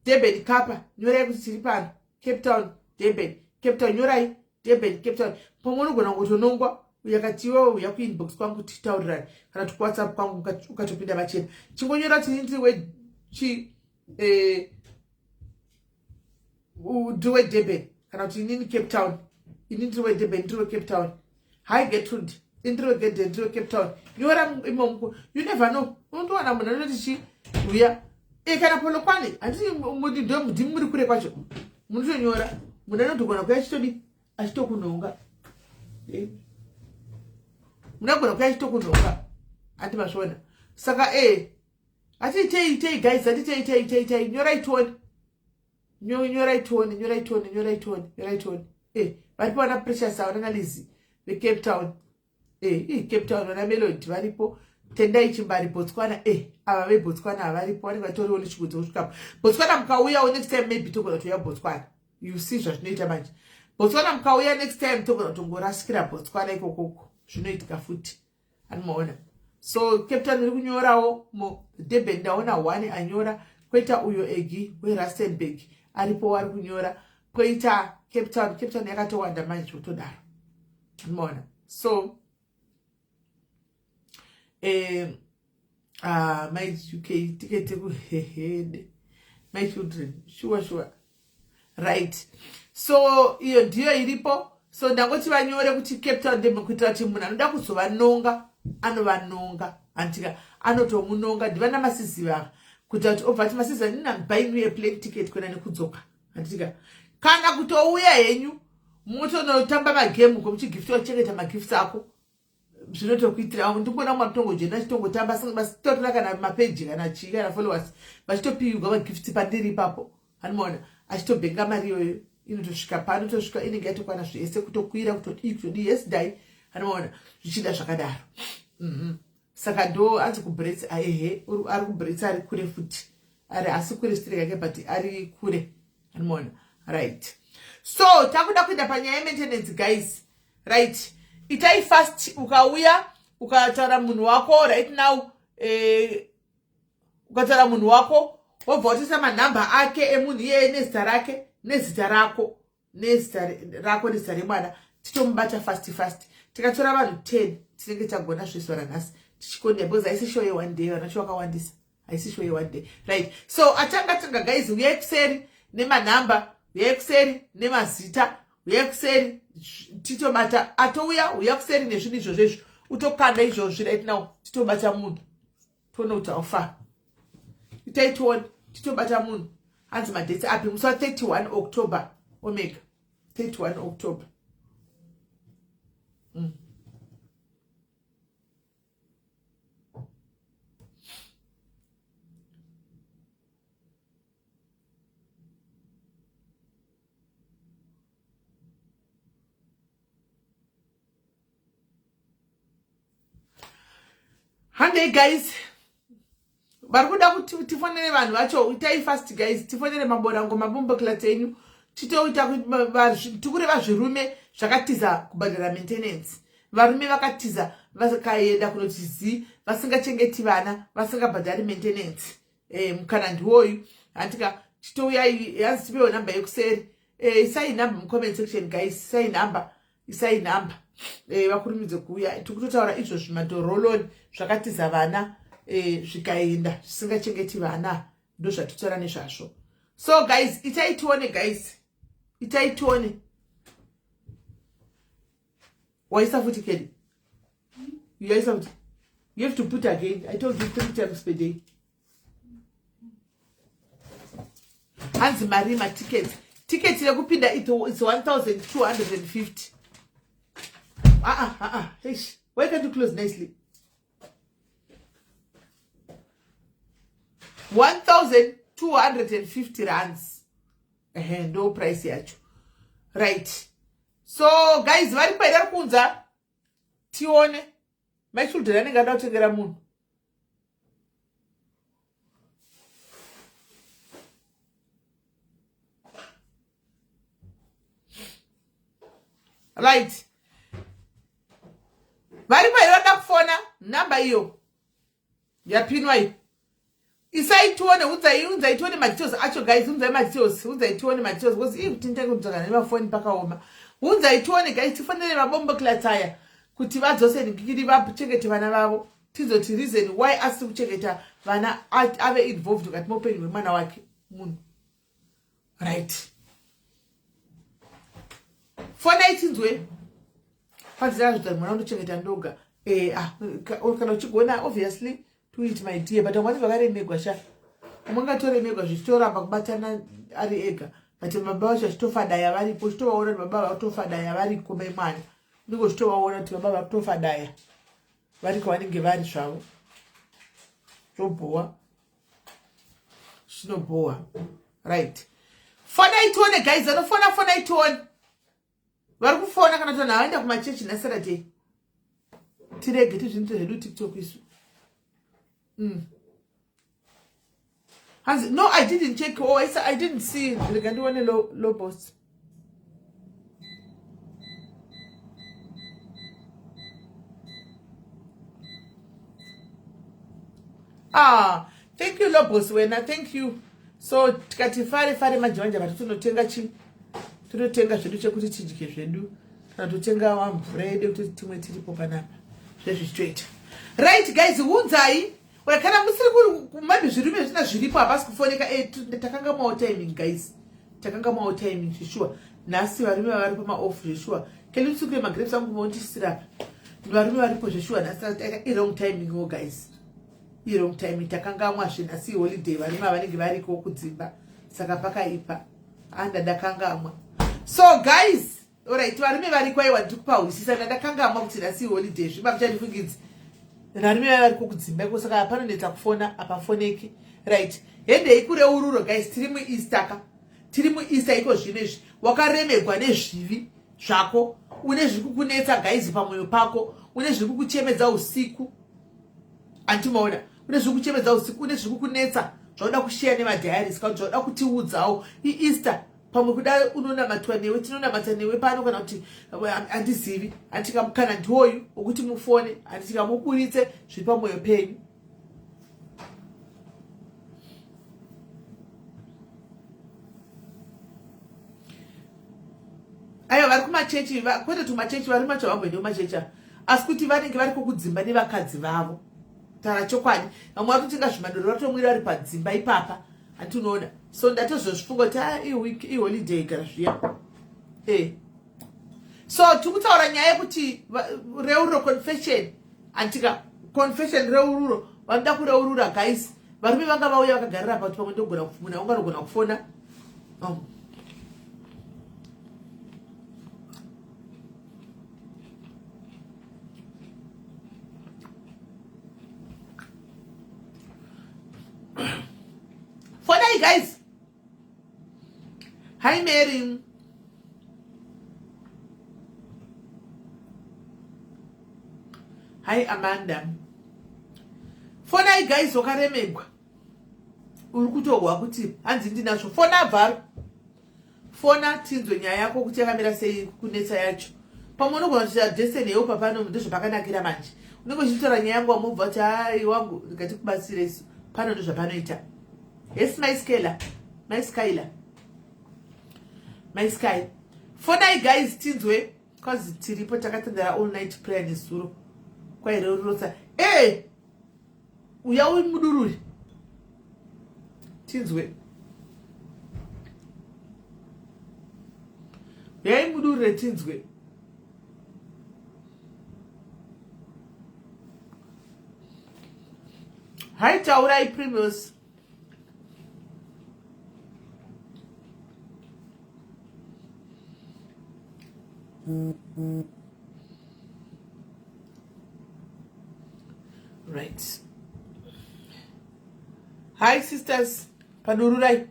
Durban kapa nyorai kuti tiri pano. Cape Town Durban Cape Town nyorai Durban Cape Town. Pamwe unogona kutonongwa yakati iwewe uya kuinbox kwangu titaurirane kana kuti WhatsApp kwangu ukatopinda machena. Chingonyora tiri ndiwe ndiwe Durban kana kuti inini Cape Town. Inini ndiwe Durban ndiwe Cape Town. Hi Gertrude. Intro Cape Town. You never know. Don't want to know this. We are a kind of Polopani. I think Mudi Dom Dimuri Kurepacho. Munora, Munano to go to question. I still kunonga. Munako Kash Tokunonga. Antimashona. Saka I say, guys, I say, you're right one. You're right one, you're right one, you're right one, you're right one. But what a precious sound analysis. The Cape Town. Cape Town wana Melody varipo tendai chimbari Botswana ava ve Botswana varipo vanenge vatori woni chikudza kusvika Botswana mukauya next time maybe togona kuuya Botswana. You see zvazvinoita manje. Botswana mukauya next time togona kutongorasikira Botswana ikokoko zvinoitika futi anomaona. So Cape Town iri kunyorawo Durban ndaona 1 anyora koita uyo Egi weRustenburg aripo ari kunyora koita Cape Town yakatowanda manje kutodaro anomaona. So my UK ticket to head my children sure right. So iyo ndiyo iripo. So ndangoti vanyore kuti Cape Town ndemekuitira kuti munhu anoda kuzovanonga anovanonga antika anotomunonga ndivana masiziva kuti obva masiziva ndinambainu yeplane ticket kwenda nekudzoka antika kana kutouya henyu mutonotamba magame komuchigiftiwa kuchengeta magifts ako zvinotokuitira ndikuona mwatongojena chitongotamba totora kana mapeji kana chii kana followers vachitopiyuga magifts pandiri ipapo anomaona achitobhenga mari iyoyo inotosvika pano tosvika inenge yatokwana zvese kutokwira kutodii yes dai anomaona zvichida zvakadaro. Saka ndo anzi kubretsi ari kubretsi ari kure futi ari asi kure strike yake but ari kure anomaona right. So takuda kuenda panyaya maintenance guys right. Itai fast ukauya ukataura munhu wako right now ukataura munhu wako wobva watisa manhamba ake emunhu iyeye nezita rake nezita rako nezita rako nezita remwana titomubata fast tikatora vanhu 10 tinenge tagona zvese ranhasi tichikonda because haisi show ye1 day vanacho wakawandisa haisi show ye1 day right. So atanga guys uyai kuseri nemanhamba uyai kuseri nemazita uyai kuseri titobata atouya uya kuseri nezvinhu izvozvo utokanda izvozvo right now titobata munhu toona kuti aufa itaitiona titobata munhu hanzi madheti api musi wa31 October omega 31 October. Hande guys barikuda kuti tifonere vanhu vacho itai fast guys tifonere maborango mabomboklat enyu titoita kuti tikure vazvirume zvakatiza kubhadhara maintenance. Varume vakatiza vakaenda kunoti zi vasingachengeti vana vasingabhadhari maintenance mukana ndiwoyu antika titouyai yanzi tipewo namba yekuseri isai namba mucomment section guys isai namba vakurumidze kuuya tikutotaura izvozvi madhoroloni zvakatiza vana zvikaenda zvisingachengeti vana ndo zvatitora nezvazvo. So guys itaitione guys itaitione waisa futi kedi yaisa futi you have to put again. I told you 3 times per day. Hanzi marima ticket yekupinda it's 1250. Eish, why can't you close nicely? 1250 rands. No price yacho. Right. So guys, vari paida kunza tione my children anenge ada kutengera munhu. right. Vari pairoda kufona namba iyo yapinwa iyo. Isaituone unzaituone madetails acho guys, unzai madetails, unzaituone madetails because if tintange kutsvaka nemafoni pakaoma. Unzaituone guys, tifanire mabombo klataya kuti vadzose ngikiri vachengete vana vavo. Tizoti reason why asiri kuchengeta vana ave involved kati muupenyu hwemwana wake munhu. Right. Fona itinzwe. Fanzira kuti mwana unochengeta ndoga. Kana uchigona obviously to it my dear, but amwati vakaremegwa sha. Umanga toremegwa zvichitoramba kubatana ari ega. But baba vacho zvitofadaya varipo, zvitovaona kuti baba vatofadaya variko memwana. Ndiko zvitovaona kuti baba vatofadaya variko vanenge vari zvavo. Zvobhowa. Zvinobhowa. Right. Fona itione guys, fona itione. Vari kufona kana kuti vaenda kumachechi naSaturday. Tirege tizvinto zvedu TikTok isu. No, I didn't check. Oh, I didn't see. Ndikandione low post. Thank you low post wena. Thank you. So tikati fare majanja but tunotenga chi. Tunotenga zvedu chekuti chidike zvedu. Kana totenga one bread kuti timwe tiripo panapa. Zvezvi straight. Right guys, unzai kana musiri maybe zvirume zvina zviripo hapasi kufoneka takanga mawo timing guys. Takanga mawo timing sure. Nasi varume vari pama off sure. Keli usukure magrapes angu monti syrup. Varume varipo sure nasi wrong timing guys. Wrong timing takanga mwazve nasi holiday varume vanenge variko kudzimba. Saka pakaipa. Anda dakangamwa. So guys, alright, varume variko aiwa ndikupausisa ndakangamwa kuti nasi holiday zviba muchandifungidzi. Varume variko kudzimba kusaka hapanoita kufona apafoneki. Right. Hende ikureururo guys, tiri muEaster tiri muEaster iko zvinezvi wakaremegwa nezvivi zvako, une zviri kukunetsa guys pamwoyo pako, une zviri kukuchemedza usiku. Antimaona, une zviri kuchemedza usiku, une zviri kukunetsa zvoda kushare nemadiaries kana zvoda kutiudzawo iEaster pamwe kuda unonamatwa newe, tinonamata newe pano kana kuti andizivi andikamukana ndiwoyu ukuthi mufone andikamukuritse zviri pamwoyo penyu. Ayo vari kumachechi kwete tumachechi vari macho vamboende kumachechi asi kuti vanenge vari kukudzimba nevakadzi vavo. Tara chokwadi vamwe vari kutenga zvimadoro vatomwira vari padzimba ipapa andinoona. So ndatozozvifunga kuti iholiday gara zviya. So tikutaura nyaya yekuti reururo confession antika confession reururo vanoda kureurura guys. Varume vanga vauya vakagarira pa kuti pamwe ndogona kufuna unganogona kufona. Fonai guys. Hi Mary. Hi Amanda. Fonai guys wakaremegwa. Uri kutogwa kuti hanzi ndinazvo. Fona bvaro. Fona tinzwe nyaya yako kuti yakamira sei kunetsa yacho. Pamwe unogona kuita destiny yeupa pano ndizvo pakanakira manje. Unenge uchitora nyaya yangu wamubva kuti hai wangu ngatikubatsire isu. Pano ndizvo panoita. Yes, my Skyla. Fonai guys tinzwe cause tiripo takatendera all night prayer nesuro. Kwaireurosa. Uya uri mudururi. Tinzwe. Yai mudurure tinzwe. Hai taurai Primos. Right. Hi sisters, padururai.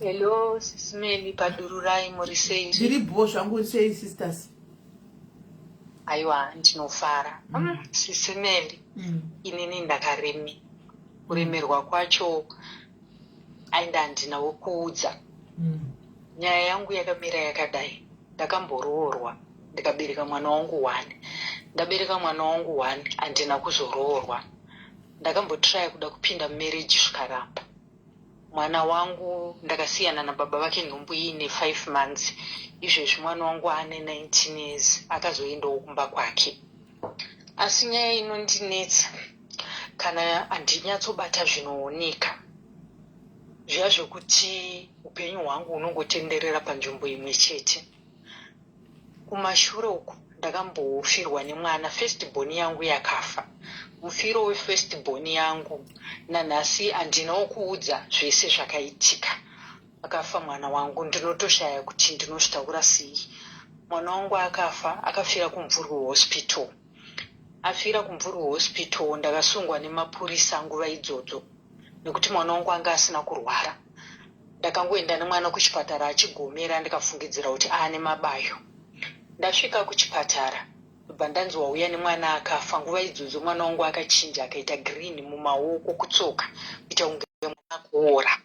Hello, Sismeli padururai morisei. Diri bosho angu sei sisters. Aiwa ndinofara. Sismeli. Inini ndakaremi. Kuremerwa kwacho ainda ndinawo kuudza. Nyaya yangu yakamira yakadai. ndakamboroorwa ndikabereka mwana wangu 1. Ndabereka mwana wangu 1 handina kuzoroorwa. Ndakambotry kuda kupinda marriage zvikaramba. Mwana wangu ndakasiyana nababa vake nhumbu ine 5 months. Izvezvi mwana wangu ane 19 years akazoendawo kumba kwake. Asi nyaya inondinetsa kana handinyatsobata zvinooneka zviya zvokuti upenyu hwangu hunongotenderera panzvimbo imwe chete. Kumashure uku ndakambofirwa nemwana, first born yangu yakafa. Mufiro wefirst born yangu nanhasi handinawo kuudza zvese zvakaitika. Akafa mwana wangu, ndinotoshaya kuti ndinozvitaura sei. Mwana wangu akafa, akafira kumvurwu hospital. Afira kumvurwu hospital ndakasungwa nemapurisa nguva idzodzo nekuti mwana wangu anga asina kurwara. Ndakangoenda nemwana kuchipatara achigomera ndikafungidzira kuti aane mabayo. Ndasvika kuchipatara ndobva ndanzi wauya nemwana akafa. Nguva idzodzo mwana wangu akachinja akaita green mumaoko kutsoka kuita kunge mwana kuora.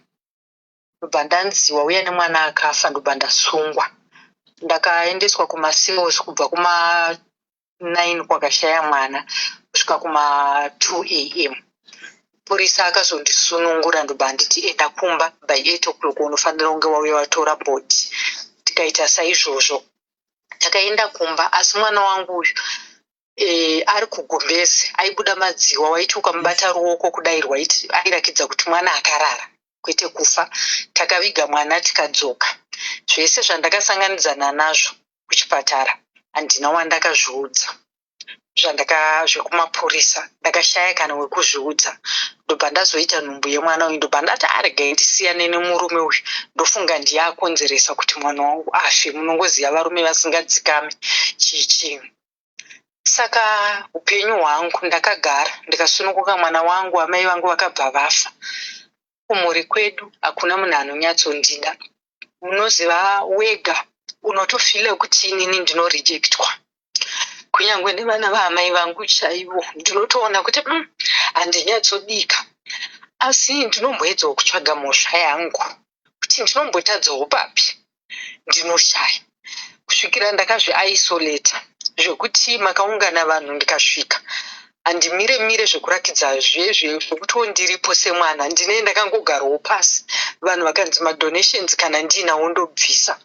Ndobva ndanzi wauya nemwana akafa ndobva ndasungwa. Ndakaendeswa kumasales kubva kuma 9 kwakashaya mwana kusvika kuma 2 am. Purisa akazondisunungura ndobva nditi enda kumba by 8 o'clock unofanira kunge wauya watora bhodhi. Tikaita saizvozvo takaenda kumba. Asi mwana wangu uyu ari kugombezi aibuda madziwa, waiti ukamubata ruoko kudai rwaiti airakidza kuti mwana akarara kwete kufa. Takaviga mwana tikadzoka. Zvese zvandakasanganidzana nazvo kuchipatara handina wandakazviudza. Zvekumapurisa ndakashaya kana wekuzviudza. Ndobva ndazoita nhumbu yemwana uyu. Ndobva ndati aregai ndisiyane nemurume uyu, ndofunga ndiye akonzeresa kuti mwana wangu afe. Munongoziva varume vasingadzikami chii. Saka upenyu hwangu ndakagara ndikasununguka mwana wangu. Amai vangu vakabva vafa. Kumhuri kwedu hakuna munhu anonyatsondida. Unoziva wega, unotofila kuti inini ndinorejektwa. Kunyangwe nevana vaamai vangu chaivo ndinotoona kuti handinyatsodika. Asi ndinomboedzawo kutsvaga mhosva yangu kuti ndinombotadzawo papi. Ndinoshaya kusvikira ndakazviisolata zvokuti makaungana vanhu ndikasvika handimire zvekurakidza zvekuti ndiripo semwana. Ndine ndakangogarawo pasi, vanhu vakanzi madonations kana ndinawo ndobvisa.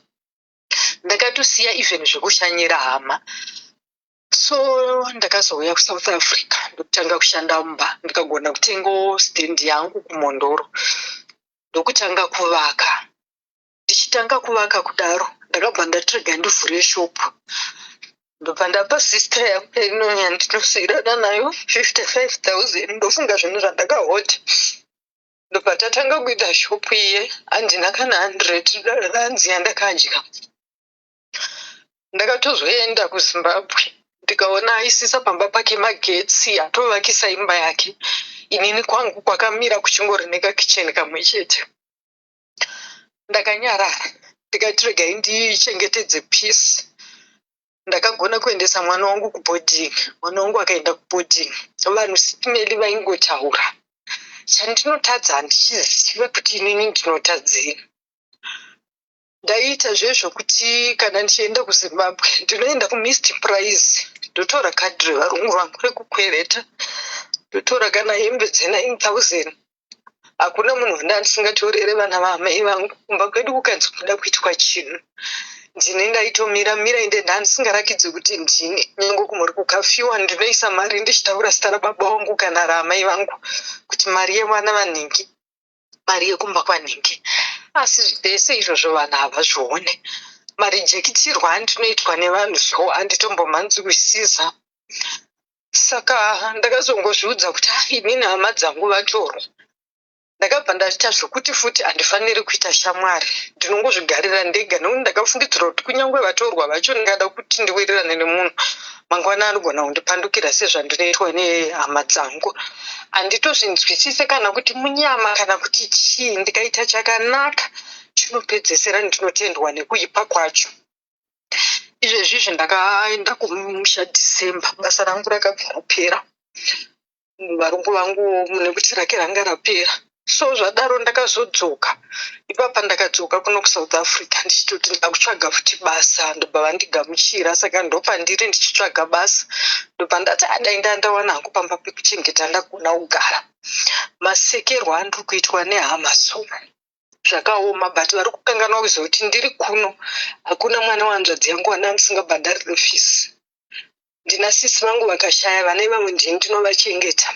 Ndakatosiya even zvekushanyira hama. So ndakazouya kuSouth Africa ndokutanga kushanda mumba. Ndikagona kutengawo stand yangu kuMondoro ndokutanga kuvaka. Ndichitanga kuvaka kudaro ndakabva ndatrega ndivhure shopu. Ndobva ndapa sister yangu yandinosiyirana nayo 55,000. Ndofunga zvinhu zvandakahodha. Ndobva tatanga kuita shopu iye. Handina kana 100 ranzi yandakadya. Ndakatozoenda kuZimbabwe ndikaona aisisa pamba pake magetsi atovakisa imba yake. Inini kwangu kwakamira kuchingori nekakicheni kamwe chete. Ndakanyarara ndikati regai ndichengetedze peace. Ndakagona kuendesa mwana wangu kuboarding. Mwana wangu akaenda kuboarding. Vanhu sitimeli vaingotaura. Chandinotadza handichiziva kuti inini ndinotadzei. Ndaita zvezvokuti kana ndichienda kuZimbabwe ndinoenda kuMist Price ndotora kadhi revarungu vangu rekukwereta. Ndotora kana hembe dze9,000. Hakuna munhu wandandisingatorere vana vaamai vangu. Kumba kwedu kukanzi kuda kuitwa chinhu. Ndine ndaitomira inde ndandisingarakidzi kuti ndini. Nyange kumhuri kukafiwa ndinoisa mari ndichitaura zita rababa vangu kana raamai vangu kuti mari yevana vanhingi, mari yekumba kwanhingi. Asi zvese izvozvo vanhu havazvione. Marijekitirwa andinoitwa nevanhu zvo handitombomhanzi kusiza. Saka ndakazongozviudza kuti inini hama dzangu vatorwa. Ndakabva ndaita zvokuti futi handifaniri kuita shamwari. Ndinongozvigarira ndega nokuti ndakafungidzira kuti kunyange vatorwa vacho ndingada kuti ndiwirirane nemunhu mangwana anogona kundipandukira sezvandinoitwa nehama dzangu. Handitozvinzwisise kana kuti munyama kana kuti chii. Ndikaita chakanaka chinopedzesera ndinotendwa nekuipa kwacho. Izvezvizvi ndakaenda kumusha December. Basa rangu rakabva rapera. Varungu vangu nekuti rake ranga rapera. So zvadaro ndakazodzoka Ipapa ndakadzoka kuno kuSouth Africa ndichitoti ndakutsvaga futi basa ndobva vandigamuchira, saka ndopandiri ndichitsvaga basa. Ndobva ndati dai ndawana hangu pamba pekuchengeta ndagona kugara. Masekerwo andiri kuitwa nehama so zvakaoma, but vari kukanganwa kuzoti ndiri kuno hakuna mwana wanzvadzi yangu wana ndisingabhadharire fees. Ndina sisi vangu vakashaya, vane vamwe ndini ndinovachengeta.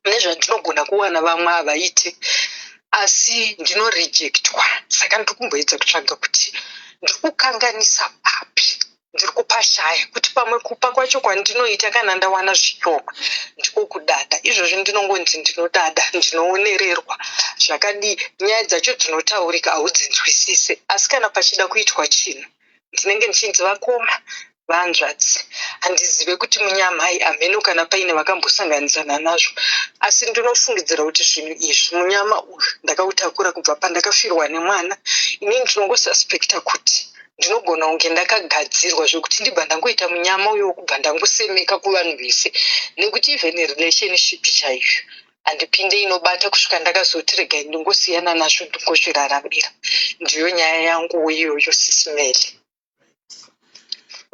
Nezvandinogona kuwana vamwe havaiti, asi ndinorejektwa. Saka ndiri kumboedza kutsvaga kuti ndiri kukanganisa papi, ndiri kupashaya kuti pamwe kupa kwacho kwandinoita kana ndawana zvishoma ndiko kudada. Izvozvo ndinongonzi ndinodada, ndinoonererwa zvakadii. Nyaya dzacho dzinotaurika haudzinzwisise, asi kana pachida kuitwa chinhu ndinenge ndichinzi vakoma vanzvadzi. Handizive kuti munyamai ameno kana paine vakambosanganisana nazvo, asi ndinofungidzira kuti zvinhu izvi munyama uyu ndakautakura kubva pandakafirwa nemwana. Ini ndinongosaspekta kuti ndinogona kunge ndakagadzirwa zvokuti ndibva ndangoita munyama uyo wokubva ndangosemeka kuvanhu vese, nekuti even relationship chaiyo handipinde inobata kusvika ndakazoti regai ndingosiyana nazvo ndingozviraramira. Ndiyo nyaya yangu iyoyo sisimele.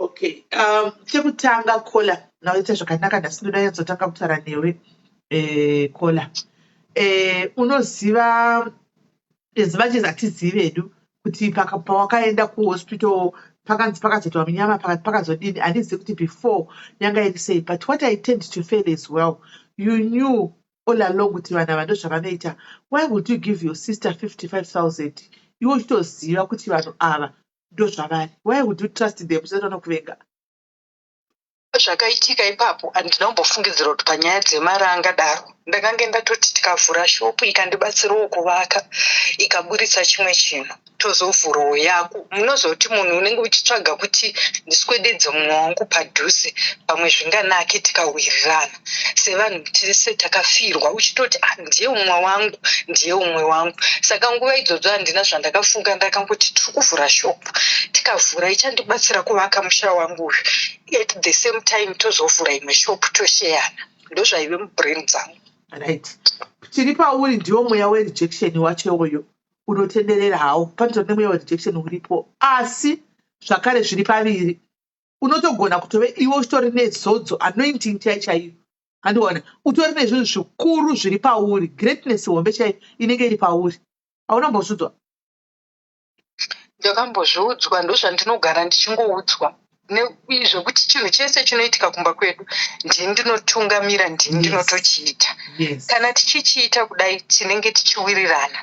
Okay, chekutanga Kola, naita zvakanaka nhasi ndoda yanzotanga kutaura newe Kola. Unoziva as much as hatizivi hedu kuti pawakaenda kuhospital pakanzi pakazoitwa munyama pakati pakazodini, handizivi kuti before yanga iri sei, but what I tend to feel as well, you knew all along kuti vanhu ava ndozvavanoita. Why would you give your sister 55,000 iwe uchitoziva kuti vanhu ava ndozvavari? Why would you trust them usati vanokuvenga? Zvakaitika ipapo handinambofungidzira kuti panyaya dzemari angadaro. Ndakange ndatoti tikavhura shopu ikandibatsirawo kuvaka ikaburitsa chimwe chinhu tozovhurawo yako. Munozoti munhu unenge uchitsvaga kuti ndiswededze mumwe wangu padhuze pamwe zvinganake tikawirirana. Sevanhu tese takafirwa uchitoti ndiye umwe wangu, ndiye umwe wangu. Saka nguva idzodzo handina zvandakafunga, ndakangoti tiri kuvhura shopu, tikavhura ichandibatsira kuvaka musha wangu uyu, at the same time tozovhura imwe shopu tosheyana. Ndozvaive mubrain dzangu. Right. Tiri pauri ndiwo mweya werejection wacho iwoyo unotenderera hawo, panzvimbo nemweya werejection uripo, asi zvakare zviri paviri unotogona kutove iwe uchitori nezodzo anointing chaiyo, handiona utori nezvinhu zvikuru zviri pauri, greatness hombe chaiyo inenge iri pauri. Haunambozviudzwa? Ndakambozviudzwa, ndozvandinogara ndichingoudzwa zvokuti chinhu chese chinoitika kumba kwedu ndini ndinotungamira, ndini ndinotochiita. Kana tichichiita kudai tinenge tichiwirirana,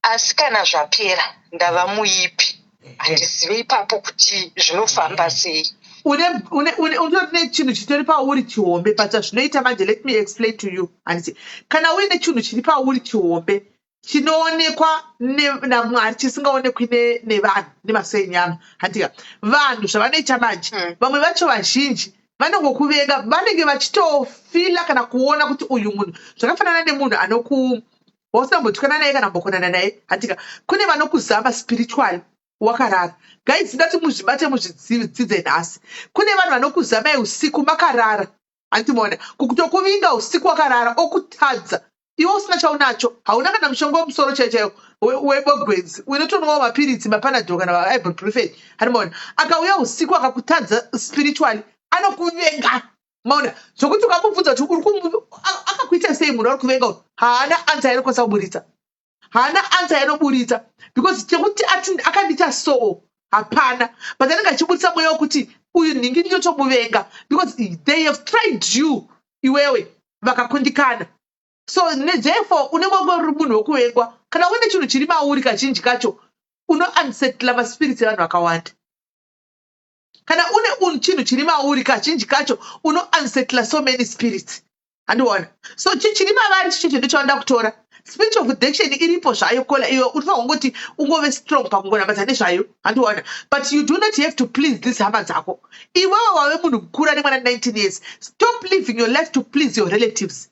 asi kana zvapera ndava muipi handizive ipapo kuti zvinofamba sei. Utori nechinhu chitori pauri chihombe, but zvinoita manje, let me explain to you. Kana uine chinhu chiri pauri chihombe chinoonekwa naMwari chisingaonekwi nevanhu nemasenyama, handika vanhu zvavanoita manje, vamwe vacho vazhinji vanongokuvenga, vanenge vachitofila kana kuona kuti uyu munhu zvakafanana nemunhu wausambotykana naye kana mbokonana naye, handika kune vanokuzamba spiritually wakarara. Guys, ngati muzvibate muzvidzidze nhasi. Kune vanhu vanokuzamai usiku makarara, handimoona kukutokuvinga usiku wakarara okutadza iwe usina chaunacho, hauna kana mushonga womusoro chaiwo webogwenzi, unotonowa mapiritsi mapanadol kana maibuprofen, handimoona akauya usiku akakutadza spiritually anokuvenga. Maona zvokuti ukamubvunza kuti akakuita sei munhu ari kuvenga uyu, haana anza inokwanisa kuburitsa, haana anza inoburitsa, because chekuti akandiita so hapana, but anenge achiburitsa mweya wokuti uyu nhingi ndinotomuvenga, because they have tried you iwewe vakakundikana. So therefore unenge uri munhu wokuvengwa. Kana uine chinhu chiri mauri kazhinji kacho unounsetla maspirits evanhu vakawanda. Kana une chinhu chiri mauri kazhinji kacho unounsetla so many spirits, handiona. So chiri mavari chicho ndochaenda kutora. Spirit of addiction iripo zvayo Kola, iwe unofanira kungoti ungove strong pakungonambatsa nezvayo, handiona. But you do not have to please this hama dzako. Iwewe wave munhu mukuru ane mwana 19 years. Stop living your life to please your relatives.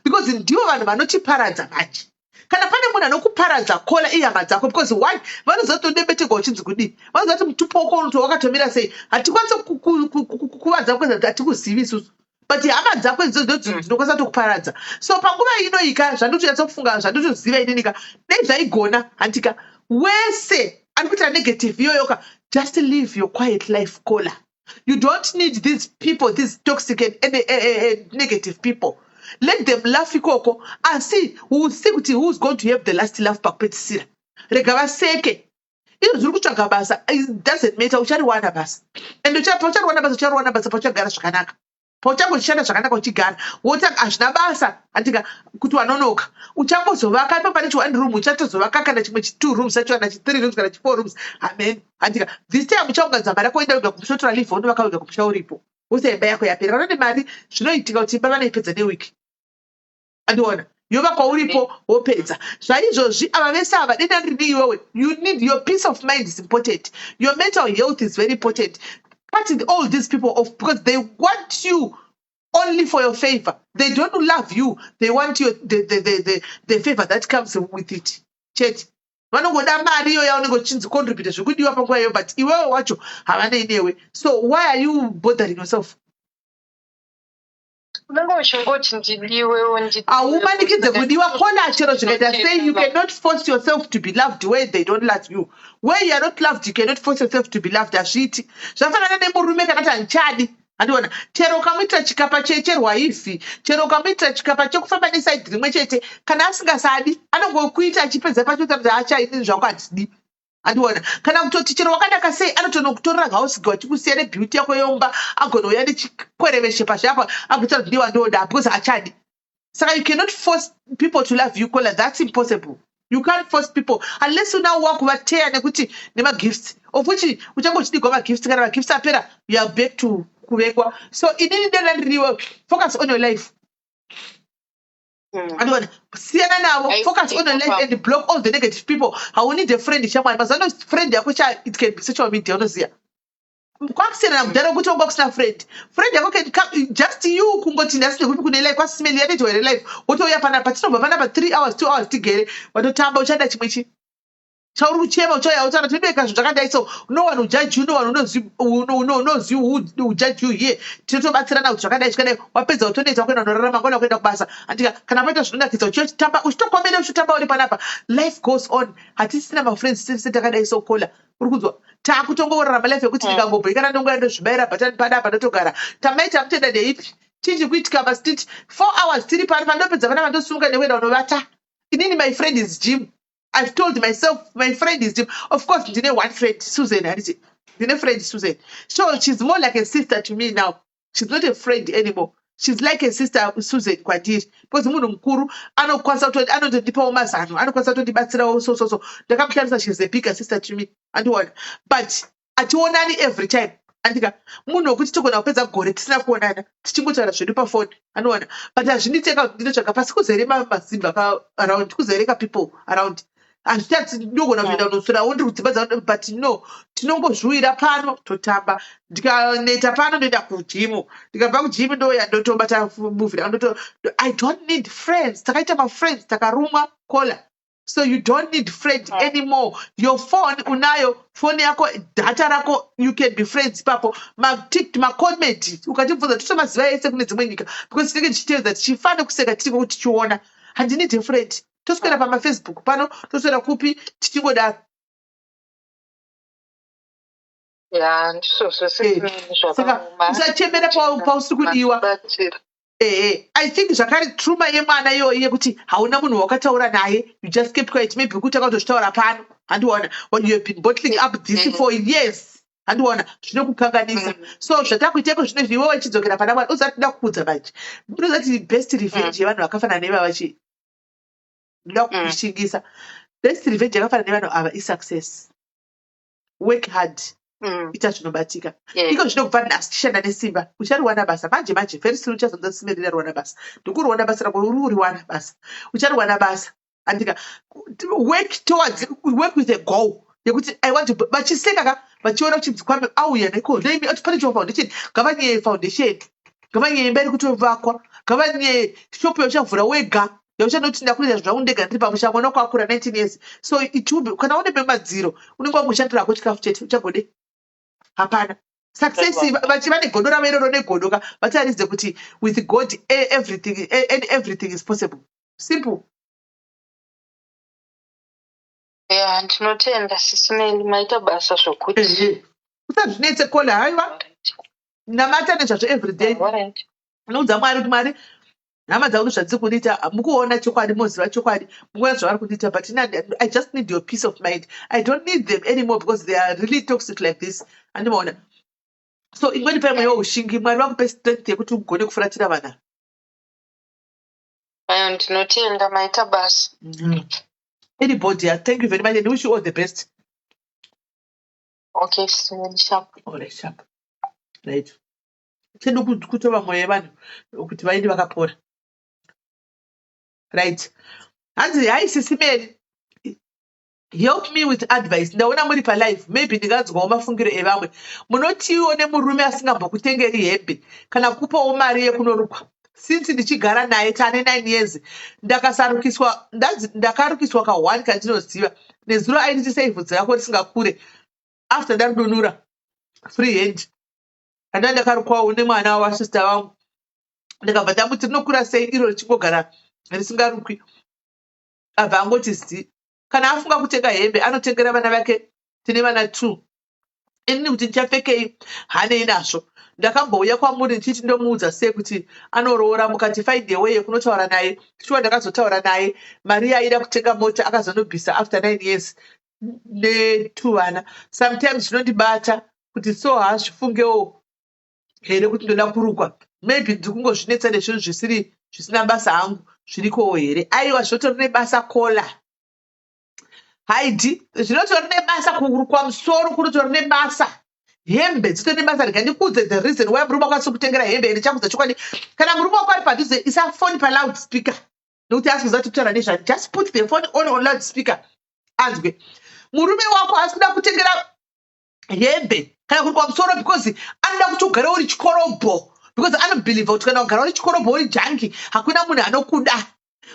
Because ndivo vanhu vanotiparadza manje. Kana pane munhu anokuparadza Kola ihama dzako, because one vanozotondebeteka uchinzi kudii, vanozoti mutupo wako unoto wakatomira sei, hatikwanisi kukuvadza kweza kuti hatikuzivi isusu. but hama dzako idzodzo dzinokwanisa kutokuparadza. So panguva inoika zvandotonyatsofunga zvandotoziva ininika dai zvaigona handika wese ari kuita negative iyoyoka, just live your quiet life Kola. You don't need these people, these toxic and negative people. Let them laugh ikoko and see who's going to have the last laugh pakupedzisira. Rega vaseke. Ino zviri kutsvaga basa, it doesn't matter, uchariwana basa. And uchariwana basa pauchagara zvakanaka. Pauchangoshanda zvakanaka uchigara. Wotanga hazvina basa handika kuti wanonoka. Uchangozovaka ipo pane chi1 room, uchatozovaka kana chimwe chi2 rooms chacho kana chi3 rooms kana chi4 rooms. Amen. Handika this time uchaunganidza mari yako uenda wega kumusha utora leave unovaka wega kumusha uripo. Wose imba yako yapera. Vanone mari zvinoitika kuti imba vanoipedza newiki. Andiona yovakwa uripo wopedza zvaizvozvi ava vese ava denda riri iwewe. You need your peace of mind is important, your mental health is very important. Cutting all these people off because they want you only for your favor. They don't love you, they want you the favor that comes with it. Cheti vanongoda mari iyo yaunenge uchinzi contribute zvekudiwa panguva iyoyo, but iwewe wacho havanei newe. So why are you bothering yourself? Aumanikidze kudiwa kona chero zvikaita say you cannot force yourself to be loved where they don't love you. Where you are not loved, you cannot force yourself to be loved. Azviti zvafanana nemurume kana kuti handichadi. Andiona chero ukamuitira chikapa cherwaifi, chero ukamuitira chikapa chekufamba nesaidhi rimwe chete, kana asingasadi anongokuita achipedza pacho kuti hachaini zvangu handidi. Andiona kana kutoti chero wakanaka sei anotonokutorera hausigi wachikusiya nebeauty yako yomba agonouya nechikwereveshe pazvapo agoita kuti ndiwa ndoda because hachadi. Saka you cannot force people to love you Kola, that's impossible. You can't force people unless you now wakuvateya nekuti nemagifts of which uchangochidigwa magifts kana magifts apera you are back to kuvekwa. So inini denda ndiriwe, focus on your life. Andiona siyana navo, focus on your life and block all the negative people. Haunid a friend shamwari mazano friend yako it can be social media unoziya. Kwakusiyana nakudhara kuti wanga kusina friend yako can come just you kungoti ndasine kupi kune life kwasimeli yaneti were life wotouya panapa tinobva panapa 3 hours 2 hours tigere watotamba uchada chimwechi chauri kuchema uchauya utaura kuti ndinoeka zvinhu zvakadai. So no one will judge you, no one knows you who will judge you here. Tinotobatsirana kuti zvakadai zvikadai wapedza utonoita kuenda unorarama kuenda kuenda kubasa handika kana paita zvinonakidza uchitamba uchitokomenda uchitamba uri panapa. Life goes on. Hatisina mafriends tese takadai so Kola uri kunzwa taakutongorarama life yekuti ndikangobva ikana ndongoya ndozvibayira bhatani panapa ndotogara tamaita mutenda ndeipi chinji kuitika basi titi 4 hours tiri pari pandopedza panapa ndosumuka nekuenda unovata. Inini my friend is Jim. I've told myself my friend is Jim. Of course ndine one friend Susan handiti ndine friend Susan, so she's more like a sister to me now. She's not a friend anymore, she's like a sister Susan kwandiri because munhu mukuru anokwanisa kuti anotondipawo mazano, anokwanisa kutondibatsirawo so ndakamutarisa she's a bigger sister to me. Andiona but ationani every time andika munhu wekuti togona kupedza gore tisina kuonana tichingotaura zvedu pafoni. Anoona but hazvinditeka kuti ndinotsvaga pasi kuzere mazimba around, kuzereka people around. Handitati ndogona kuenda kunoswerawo ndiri kudzimba dzavo, but no tinongozviwira pano totamba. Ndikaneta pano ndoenda kujimu, ndikabva kujimu ndoya ndotobata movie. I don't need friends. Takaita mafriends takarumwa Kola. So you don't need friends anymore. Your phone unayo, phone yako, data rako, you can be friends papo. Macomment ukachibvunza totomaziva ese kune dzimwe nyika because tinenge tichiteedza tichifane kuseka tiri kuti tichiona. Handinidi a friend. Toswera pamafacebook pano, toswera kupi tichingodaro. Saka usachemera pausiri kudiwa. I think zvakare truma yemwana iyoyi yekuti hauna munhu wakataura naye, you just kept quiet. Maybe kuti akatozvitaura pano. Handiona when you have been bottling up this for years. Handiona zvinokukanganisa. So zvatakuiteko zvinezvi iwewe chidzokera pana mwana usati ndakukudza manje. Unozati best revenge yevanhu vakafanana nevava vachi ndoda kukushingisa. Best revenge yakafanana nevanhu ava isuccess. Work hard. Ita zvinobatika. Iko zvinobva nhasi tishanda nesimba. Uchariwana basa manje very soon uchazonza simerera ruwana basa. Ndokuriwana basa rako uriwana basa. Uchariwana basa. Andika work with a goal. Yekuti I want to vachiseka vachiona kuchinzi kwame auya neko name atipanicho foundation gavanye foundation gavanye mberi kutovakwa gavanye shop yochavhura wega yauchanoti ndakuita zvaundega ndiri pamusha mwana wako akura 19 years. So it will be kana une madziro unenge wangoshandira ko chikafu chete uchagode hapana. success vachiva negodo ravo iroro negodoka vataridze kuti with God everything is possible. Simple. Yeah, ndinotenda sisineli maita basa zvokuti usazvinetse kola haiwa namata nezvazvo everyday unoudza Mwari kuti Mwari hama dzangu zvadziri kundiita mukuona chokwadi moziva chokwadi mukuona zvavari kundiita but I just need your peace of mind. I don't need them anymore because they are really toxic like this. Andimaona so imweni paimwe youshingi Mwari vakupe strength yekuti ugone kufuratira vana. Ndinotenda maita basa. Anybody, thank you very much and wish you all the best. Okay, so sharp. All right, sharp. Right. Tendo kutova mwoyo yevanhu kuti vaende vakapora. Right. Hanzi hai sisimeli. Help me with advice. Ndaona muri pa life. Maybe ndinganzwawo mafungiro evamwe. Munotiwo nemurume asingambokutengeri hembe kana kupawo mari yekunorukwa. Since ndichigara naye tane 9 years ndakarukiswa ka1 kandinoziva nezuro ainditi sei bvudzi rako risingakure after ndarudonura free hand anda ndakarukwawo nemwana wasister vangu ndikabva ndamuti rinokura sei iro richingogara risingarukwi abva angoti zi kana afunga kutenga hembe anotengera vana vake tine vana 2 inini kuti ndichapfekei hanei nazvo. Ndakambouya kwamuri ndichiti ndomuudza sei kuti anoroora mukati find a way yekunotaura naye shuwa ndakazotaura naye mari yaida kutenga mota akazonobvisa after 9 years ne2 vana. Sometimes zvinondibata kuti so hazvifungewo here kuti ndoda kurukwa maybe ndikungozvinetsa nezvinhu zvisina basa hangu zvirikowo here. Aiwa zvotori nebasa kola haidi zvinotori nebasa kurukwa musoro kunotori nebasa hembe dzitori nebasa rikandikudze the reason why murume akwanisa kutengera hembe ine chakudza chokwadi kana murume wako ari padhuze isa phone pa loud speaker nokuti asi kuziva kutaura nezvani just put the phone on loud speaker anzwe murume wako asi kuda kutengera hembe kana kurukwa musoro because anoda kuti ugare uri chikorobho because anobhelieve kuti kana ugara uri chikorobho uri janki hakuna munhu anokuda.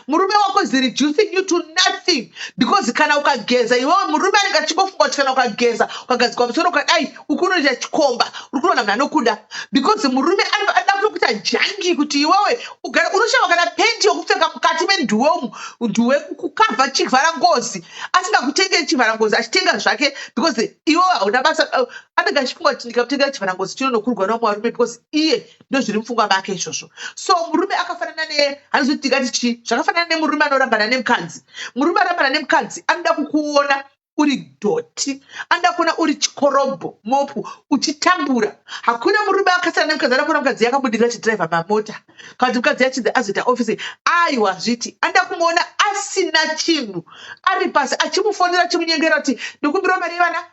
Murume wako is reducing you to nothing because kana ukageza iwewe murume anenge achingofunga kuti kana ukageza ukagadzikwa musoro ukadai ukunoita chikomba uri kuona munhu anokuda because murume anoda kutokuita janki kuti iwewe ugare unoshava kana pendi yokupfeka mukati menduwe umu nduwe kukavha chivhara ngozi asingakutengeri chivhara ngozi achitenga zvake because iwewe hauna basa anenge achifunga kuti ndikakutengera chivhara ngozi chinonokurwa nomuvarume because iye ndozviri mupfungwa make izvozvo. So murume akafanana hanizoti tingati chii zvakafanana nemurume anorambana nemukadzi. Murume arambana nemukadzi anoda kukuona uri doti anoda kuona uri chikorobho mopu uchitambura. Hakuna murume akasiyana nemukadzi anoda kuona mukadzi yakabudirira chidhiraivha mamota kana kuti mukadzi yachinzi azoita ofisi aiwa zviti anoda kumuona asina chinhu ari pasi achimufonera achimunyengera kuti ndikumbirawo mari yevana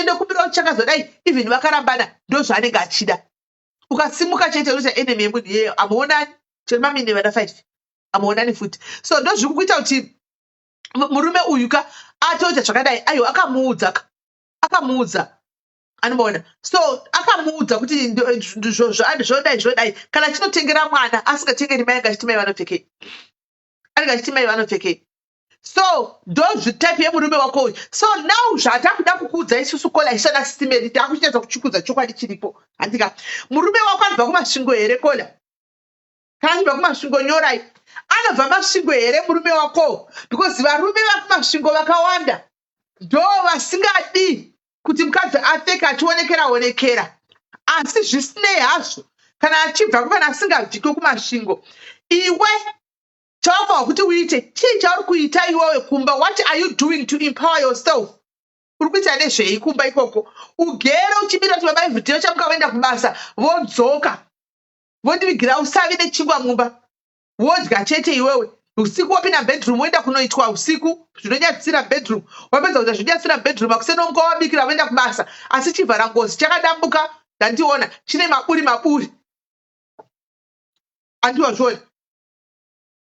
ndikumbirawo chakazodai even vakarambana ndozvaanenge achida. Ukasimuka chete unoita enemy yemunhu iyeyo amuonani chemamine vana 5 amuonani futi. So ndozviri kuita kuti murume uyu ka atoita zvakadai aiwa akamuudza anoona so akamuudza kuti zvodai kana chinotengera mwana asingatengeri mai angachiti mai vanopfekei anenge achiti mai vanopfekei. So ndozvitype yemurume wako uyu. So now zvatakuda kukuudza isusu kola isana sitimeri takuchitedza kuchikudza chokwadi chiripo handika murume wako anobva kumasvingo here kola kana anobva kumasvingo nyorai anobva masvingo here murume wako because varume vakumasvingo vakawanda ndo vasingadi kuti mukadzi apfeka achionekera asi zvisinei hazvo kana achibva kuvana asingabviki kumasvingo iwe chavafanwa kuti uite chii chauri kuita iwewe kumba. What are you doing to empower yourself? Uri kuita nezvei kumba ikoko ugere uchibira kuti baba ivhidhiyo chamuka vaenda kubasa vodzoka vondivigira usavi nechingwa mumba wodya chete iwewe usiku wapinda bedroom woenda kunoitwa usiku zvinonyatsira bedroom wapedza kuita zvinonyatsira bedroom akusenomuka wabikira voenda kubasa asi chivhara ngozi chakadambuka ndandiona chine maburi andiwazvona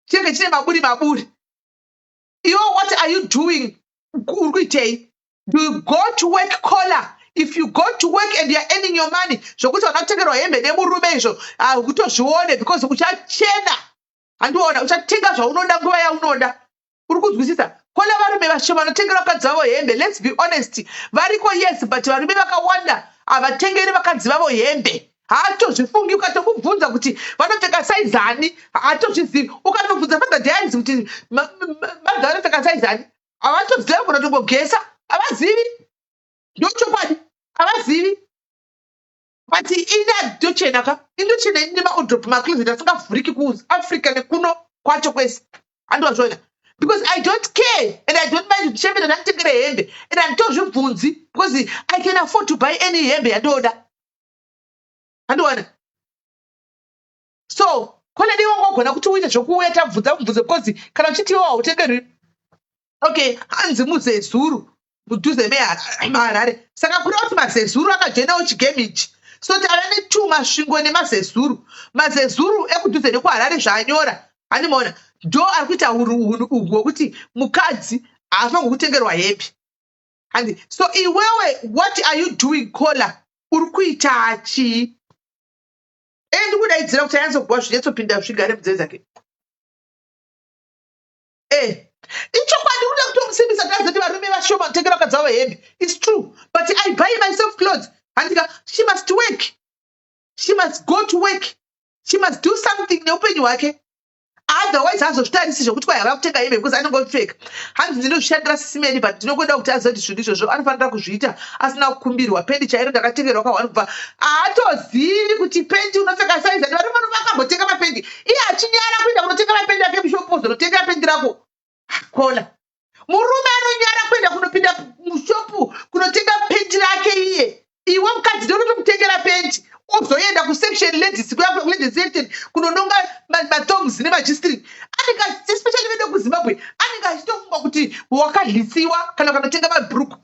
chinenge chine maburi iwe what are you doing uri kuitei? Do you go to work kola? If you go to work and you're earning your money zvokuti vanotengerwa hembe nemurume izvo kutozvione because uchachena handiona uchatenga zvaunoda nguva yaunoda. Uri kunzwisisa kola varume vashoma vanotengera vakadzi vavo hembe. Let's be honest variko yes but varume vakawanda havatengeri vakadzi vavo hembe. Haatozvifungi ukatomubvunza kuti vanopfeka saizani, haatozvizivi. Ukatomubvunza Father Diaries kuti madza vanopfeka saizani, havatoziva kunotongogesa, havazivi. Ndochokwadi, havazivi. But ina ndochenaka, indochena ine maodropu macloset asingavhuriki kuAfrica nekuno kwacho kwese. Handozvona. Because I don't care and I don't mind to shame and take a hembe and I don't vunzi because I can afford to buy any hembe and order. And one. So, kona ni wangu kuna kutuwita chokuweta vunza because kana chiti wao take okay, hanzi muze zuru muduze marare saka kuri kuti mazezuru akajena uchigemichi so tavane tu masvingo nemazezuru mazezuru ekuduze nekuharare zvanyora handimona ndo ari kuita urwu hwokuti mukadzi haafanirwi kutengerwa hembe handi so iwewe what are you doing kola uri kuita chii ndikudaidzira kuti anyatsogwa zvinyatsopinda zvigare munzeve dzake ichokwadi kuda kutomusimbisa tazati varume vashoma kutengera vakadzi vavo hembe. It's true but I buy myself clothes handika she must work, she must go to work, she must do something neupenyu hwake. Otherwise hazozvitarisi zvokuti kwai hava kutenga hembe because anongopfeka. Hanzi ndinozvishandira sisimeni but ndinokwenda kuti azoti zvinhu izvozvo anofanira kuzviita asina kukumbirwa. Pendi chairo ndakatengerwa kwa1 kubva haatozivi kuti pendi unopfeka saizi ati varume vakambotenga mapendi iye achinyara kuenda kunotenga mapendi ake mushopu ozonotenga pendi rako kola. Murume anonyara kuenda kunopinda mushopu kunotenga pendi rake iye. Iwe mukadzi ndonotomutengera pendi ozoenda kusection ladies kuyapa ladies section kunononga matongs nemagistri anenge especially vede kuZimbabwe anenge achitofunga kuti wakadlisiwa kana ukanotenga mabhuruku.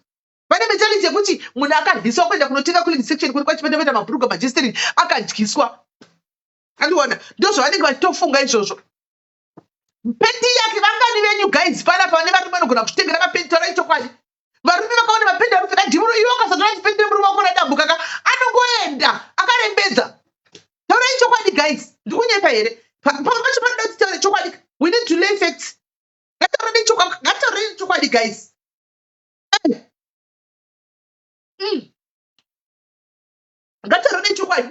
Vane mentality yekuti munhu akadlisiwa kuenda kunotenga kuladies section kuri kwachipenda mabhuruku magistri akadyiswa. Andiona ndozvavanenge vachitofunga izvozvo. Pendi yake vangani venyu guys panapa vane varume vanogona kuzvitengera mapendi taura ichokwadi. Varume vakaona mapendi anopfeka dhimuro iwe ukasatora chipendi nemurume wako nadambuka anongoenda akarembedza. Taura ichokwadi guys, ndikunyepa here pacho panoda kuti taura ichokwadi. We need to lay facts. Ngataura ichokwadi guys. Ngataura ichokwadi.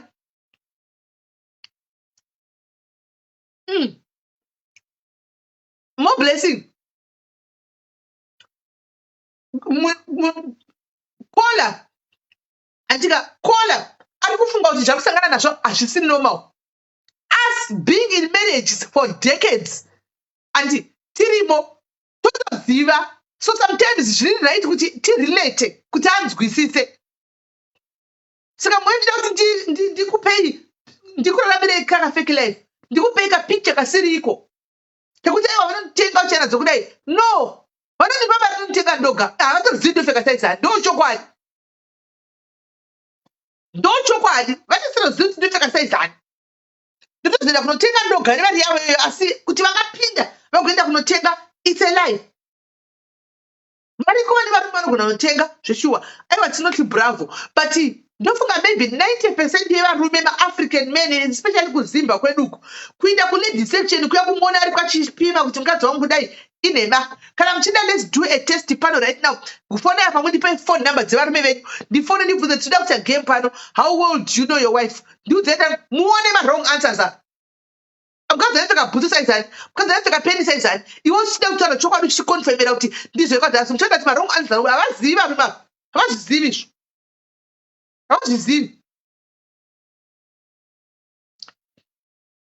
More blessing. Kola andika kola ari kufunga kuti zvakusangana nazvo hazvisi normal. Us being in marriages for decades and tirimo totoziva so sometimes zviri right kuti tirelate kuti anzwisise. Saka mwenda kuti ndikupei ndikuraramire kaka fake life ndikupei ka picture kasiriko tekuti aiwa vanotenga uchena dzokudai no vanoti baba rinotenga ndoga havatozivi ndofeka saizani ndochokwadi ndochokwadi vatisinozivi kuti ndofeka saizani ndotozoenda kunotenga ndoga nevari yavo iyo asi kuti vakapinda vakuenda kunotenga it's a lie. Variko vane varume vanogona kunotenga zveshuwa aiwa tinoti bravo but ndofunga maybe 90% yevarume maAfrican men especially kuZimba kweduku kuinda kuladies section kuya kumona ari kwachipima kuti mukadzi wangu kudai inema kana muchida let's do a test pano right now kufona apa mundipe phone number dzevarume venyu ndifone ndibvunze tinoda kuita game pano how well do you know your wife ndiudzeta muone ma wrong answers mukadzi anopfeka bhutsu saizani mukadzi anopfeka peni saizani iwe uchida kutaura chokwadi uchikonfemera kuti ndizvekwadzi asi muchada kuti ma wrong answers havazivi varume ava havazvizivi izvo havazvizivi.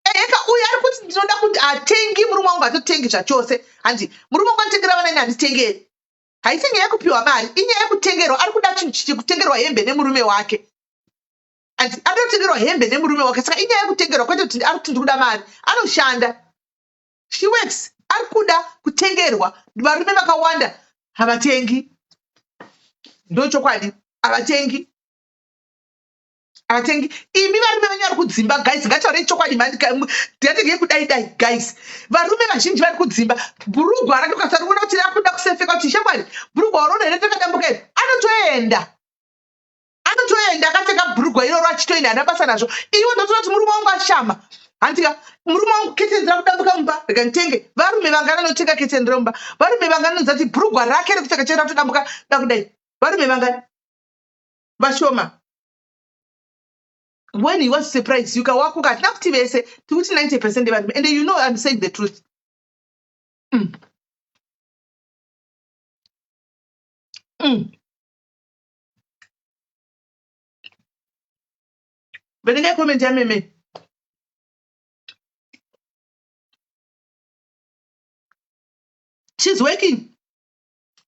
Eka uyu ari kuti ndinoda kuti atengi murume wangu atotengi zvachose handi murume wangu anotengera vana ine handitengeri haisi nyaya yekupiwa mari inyaya yekutengerwa ari kuda chinhu chikutengerwa hembe nemurume wake handi ari kutengerwa hembe nemurume wake saka inyaya yekutengerwa kwete kuti ari kuti ndikuda mari anoshanda she works ari kuda kutengerwa. Varume vakawanda havatengi ndochokwadi havatengi imi varume venyu vari kudzimba guys ngataurei chokwadi ndategei kudai dai guys varume vazhinji vari kudzimba bhurugwa rake ukasari kuona kuti rakuda kusefeka kuti shamwari bhurugwa rona ine takadambuka iri anotoenda akapfeka bhurugwa iroro achitoenda hana basa nazvo iwe ndotoona kuti murume wangu ashama handika murume wangu ketendera kudambuka mumba rega nditenge. Varume vangana notenga ketendera mumba varume vangana nonza kuti bhurugwa rake rekupfeka chera kutodambuka dakudai varume vangana vashoma when he was surprised, you can walk at not say 90% about me. And then I'm saying the truth. Mm. Mm. But then I comment me. She's working.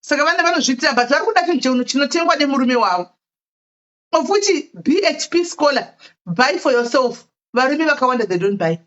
Saka vana vanozviitira but vari kuda chinotengwa nemurume wavo, of which BHP scholar, buy for yourself. Varume vakawanda they don't buy.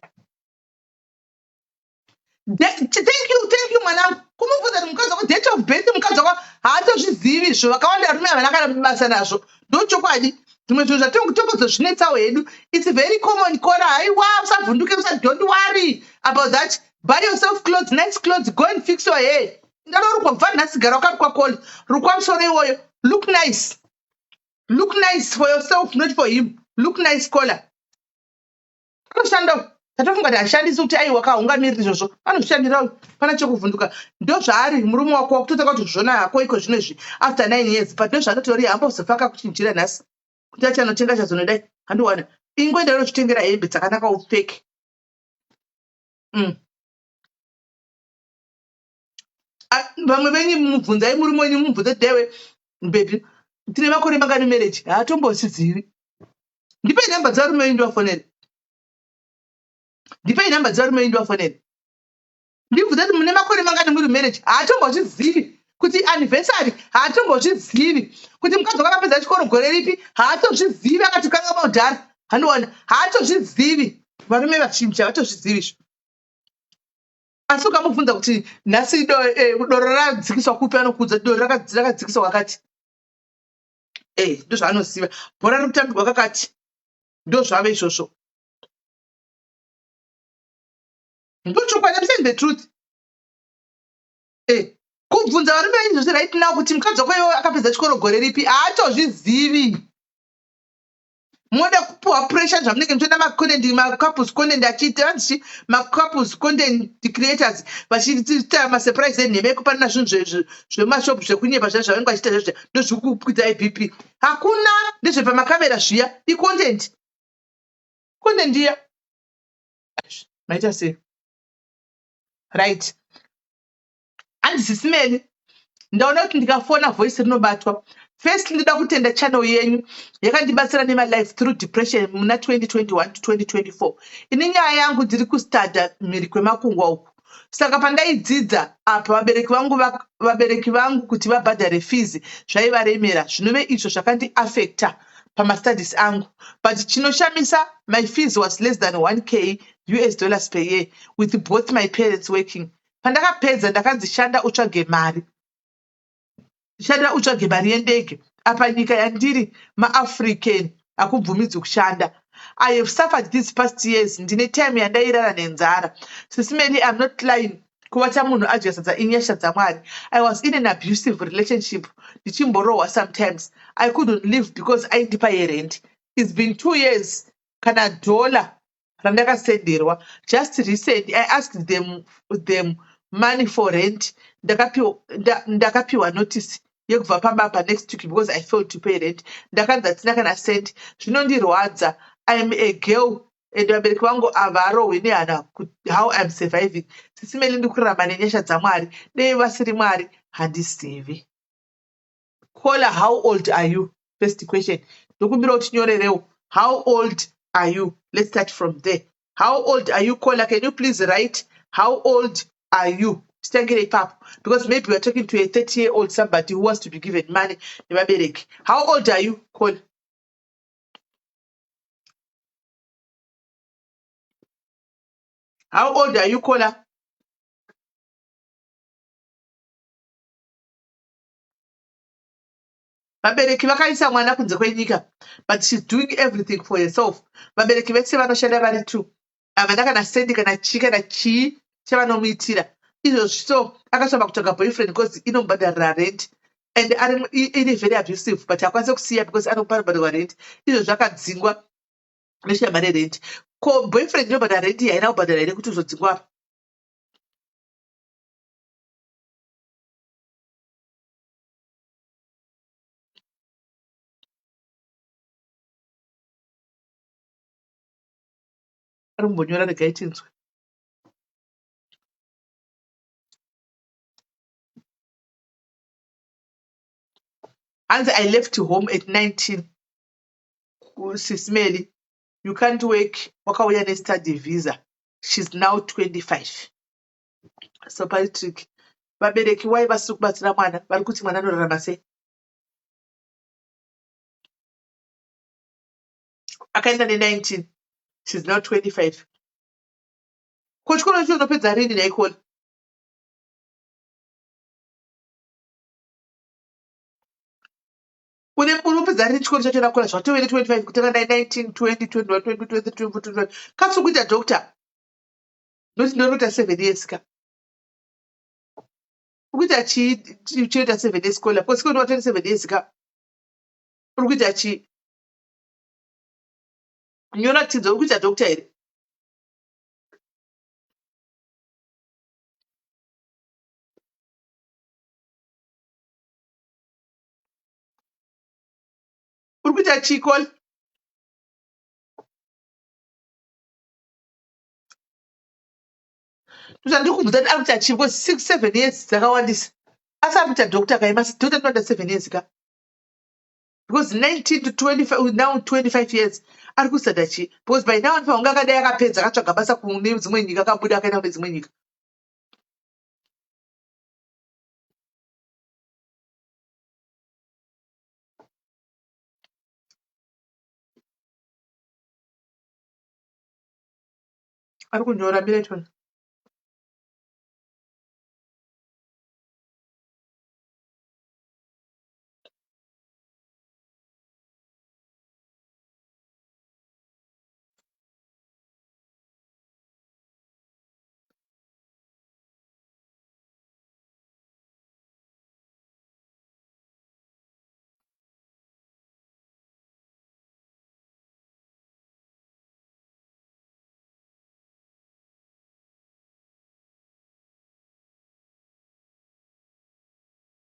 Thank you mwanangu. Kumubvunza kuti mukadzi wako date of birth mukadzi wako haatozvizivi izvo, vakawanda varume havana kana basa nazvo. Ndochokwadi. Zvimwe zvinhu zvatongozvinetsawo hedu. It's very common. Kora haiwa usavhunduke, don't worry about that. Buy yourself clothes, nice clothes, go and fix your hair. Ndaro kubva nhasi gara wakatwa koli. Rukwamsoro iwoyo. Look nice. Look nice for yourself, not for him. Look nice Kola. Anoshanda. Tatofunga kuti ashandisi kuti aiwa kaungamiriri izvozvo. Anoshandira pana chokuvhunduka. Ndo zvaari murume wako wakutotaka kuti zvona hako iko zvinezvi after 9 years. But ndo zvaanotori hamba usafaka kuchinjira nhasi. Kuti achanotenga chazonodai. Handiwana. Ingoenda rochitengera hembe dzakanaka upfeke. Vamwe venyu mubvunzai murume wenyu mubvunze dewe baby. Tine makore mangani marriage. Haatombozivi. Ndipe namba dzarume wenyu ndiwafonere. Ndipe namba dzarume wenyu ndiwafonere. Ndibvunza kuti mune makore mangani muri marriage. Haatombozvizivi kuti anniversary, haatombozvizivi kuti mukadzi wakapedza chikoro gore ripi, haatozvizivi akati kanga maudhara. Hanoona, haatozvizivi. Varume vazhinji havatozvizivi izvo. Asi ukamubvunza kuti nhasi doro radzikiswa kupi, anokuudza doro rakadzikiswa kwakati. Ndo zvaanoziva. Bhora riri kutambirwa kakati. Ndo zvave izvozvo. Ndochokwadi, I'm saying the truth. Kubvunza varume izvozvo right now kuti mukadzi wako iwe akapedza chikoro gore ripi, haatozvizivi. Moda kupuwa pressure zvamunenge muchienda macouples content achiita macouples content creators vachiita masurprise enheme kupanana zvinhu zvemashopu zvekunyepa zviya zvavanenge vachiita zvezvo ndozviri kukwidza iBP. Hakuna ndezvepamakamera zviya, icontent. Content iya. Maita sei? Right. Handisisimeni. Ndaona kuti ndikafona voice rinobatwa. First ndida kutenda channel yenyu yakandibatsira nemalife through depression muna 2021 to 2024. Ine nyaya yangu ndiri kustada mhiri kwemakungwa uku. Saka pandaidzidza apa vabereki vangu kuti vabhadhare fees zvaivaremera, zvinove izvo zvakandiafecta pamastudies angu. But chinoshamisa, my fees was less than 1K US dollars per year with both my parents working. Pandakapedza ndakanzishanda utsvage mari. Shanda utsvage mari yendege. Apa nyika yandiri maAfrican hakubvumidzwi kushanda. I have suffered these past years. Ndine time yandairara nenzara. Sisimeni, I'm not lying. Kuvata munhu adya sadza inyasha dzamwari. I was in an abusive relationship. Ndichimborohwa sometimes. I couldn't live because aindipa rent. It's been 2 years. Kana dollar randakasenderwa. Just recently, I asked them money for rent. Ndakapiwa notice yekubva pamba next week because I failed to pay rent. Ndakanzi hatina kana cent. Zvinondirwadza. I'm a girl and vabereki vangu havarohwi nehana how I'm surviving. Sisimeli ndikurarama nenyasha dzamwari. Dei vasiri mwari handizivi. Kola, how old are you? First question. Ndokumbira utinyorerewo. How old are you? Let's start from there. How old are you, Kola? Can you please write how old are you? Because maybe we're talking to a 30-year-old somebody who wants to be given money. How old are you, Kola? How old are you, Kola? Vabereki vakaisa mwana kunze kwenyika, but she's doing everything for herself. Vabereki vese vanoshanda vari true. Havana kana sendi kana chii chavanomuitira. Izvozvo so akashamba kutsvaga boyfriend because inomubhadharira rent. And iri very abusive, but hakwanisi kusiya because anobhadharwa rent. Izvo zvakadzingwa neshamba rerent. Ko boyfriend inobhadhara rent haina kubhadhara here kuti uzodzingwa apa? ari kumbonyora regai tinzwe. Hanzi I left home at 19. Sismeli, you can't work. Wakauya ne-study visa. She's now 25. So Patrick, vabereki wai vasiri kubatsira mwana vari kuti mwana anorarama sei. Akaenda ne-19. She's now 25. Kuchikoro icho unopedza rini naikona? Unopedza rini chikoro chacho nakona zvatove ne-25 kutanga 19, 20, 21, 22, 23, 24, 25. Katsi kuita doctor. Noti ndinoita 7 years ka. Ukuita chinoita 7 years kola. Kosi kunoita 27 years ka. Ukuita chi. Nyora tinzo ukuita doctor here. Ukuita chi kola. Ndikubvunza kuti akuita chi because 6-7 years dzakawandisa. Asi akuita doctor kaima doctor ndinoita 7 years ka. Because 19 to 25, now 25 years, ari kusada chi. Because by now, unga akadai akapedza akatsvaga basa kune dzimwe nyika akabuda akaenda kune dzimwe nyika. Ari kunyora Milton.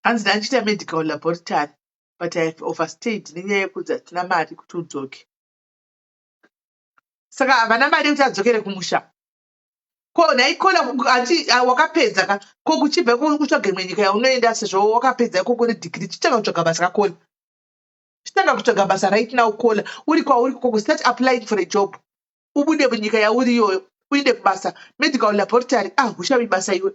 Hanzi ndandichita medical laboratory, but I have overstayed nenyaya yekuti hatina mari kuti udzoke. Saka havana mari yekuti adzokere kumusha. Ko naikola wakapedza ka ko kuchibva kutsvaga imwe nyika yaunoenda sezvo wakapedza ikoko nedegree chitanga kutsvaga basa rakola. Chitanga kutsvaga basa right now kola. Uri kwauri koko start applying for a job. Ubude munyika yauri iyoyo uinde kubasa medical laboratory ushavi basa iwe.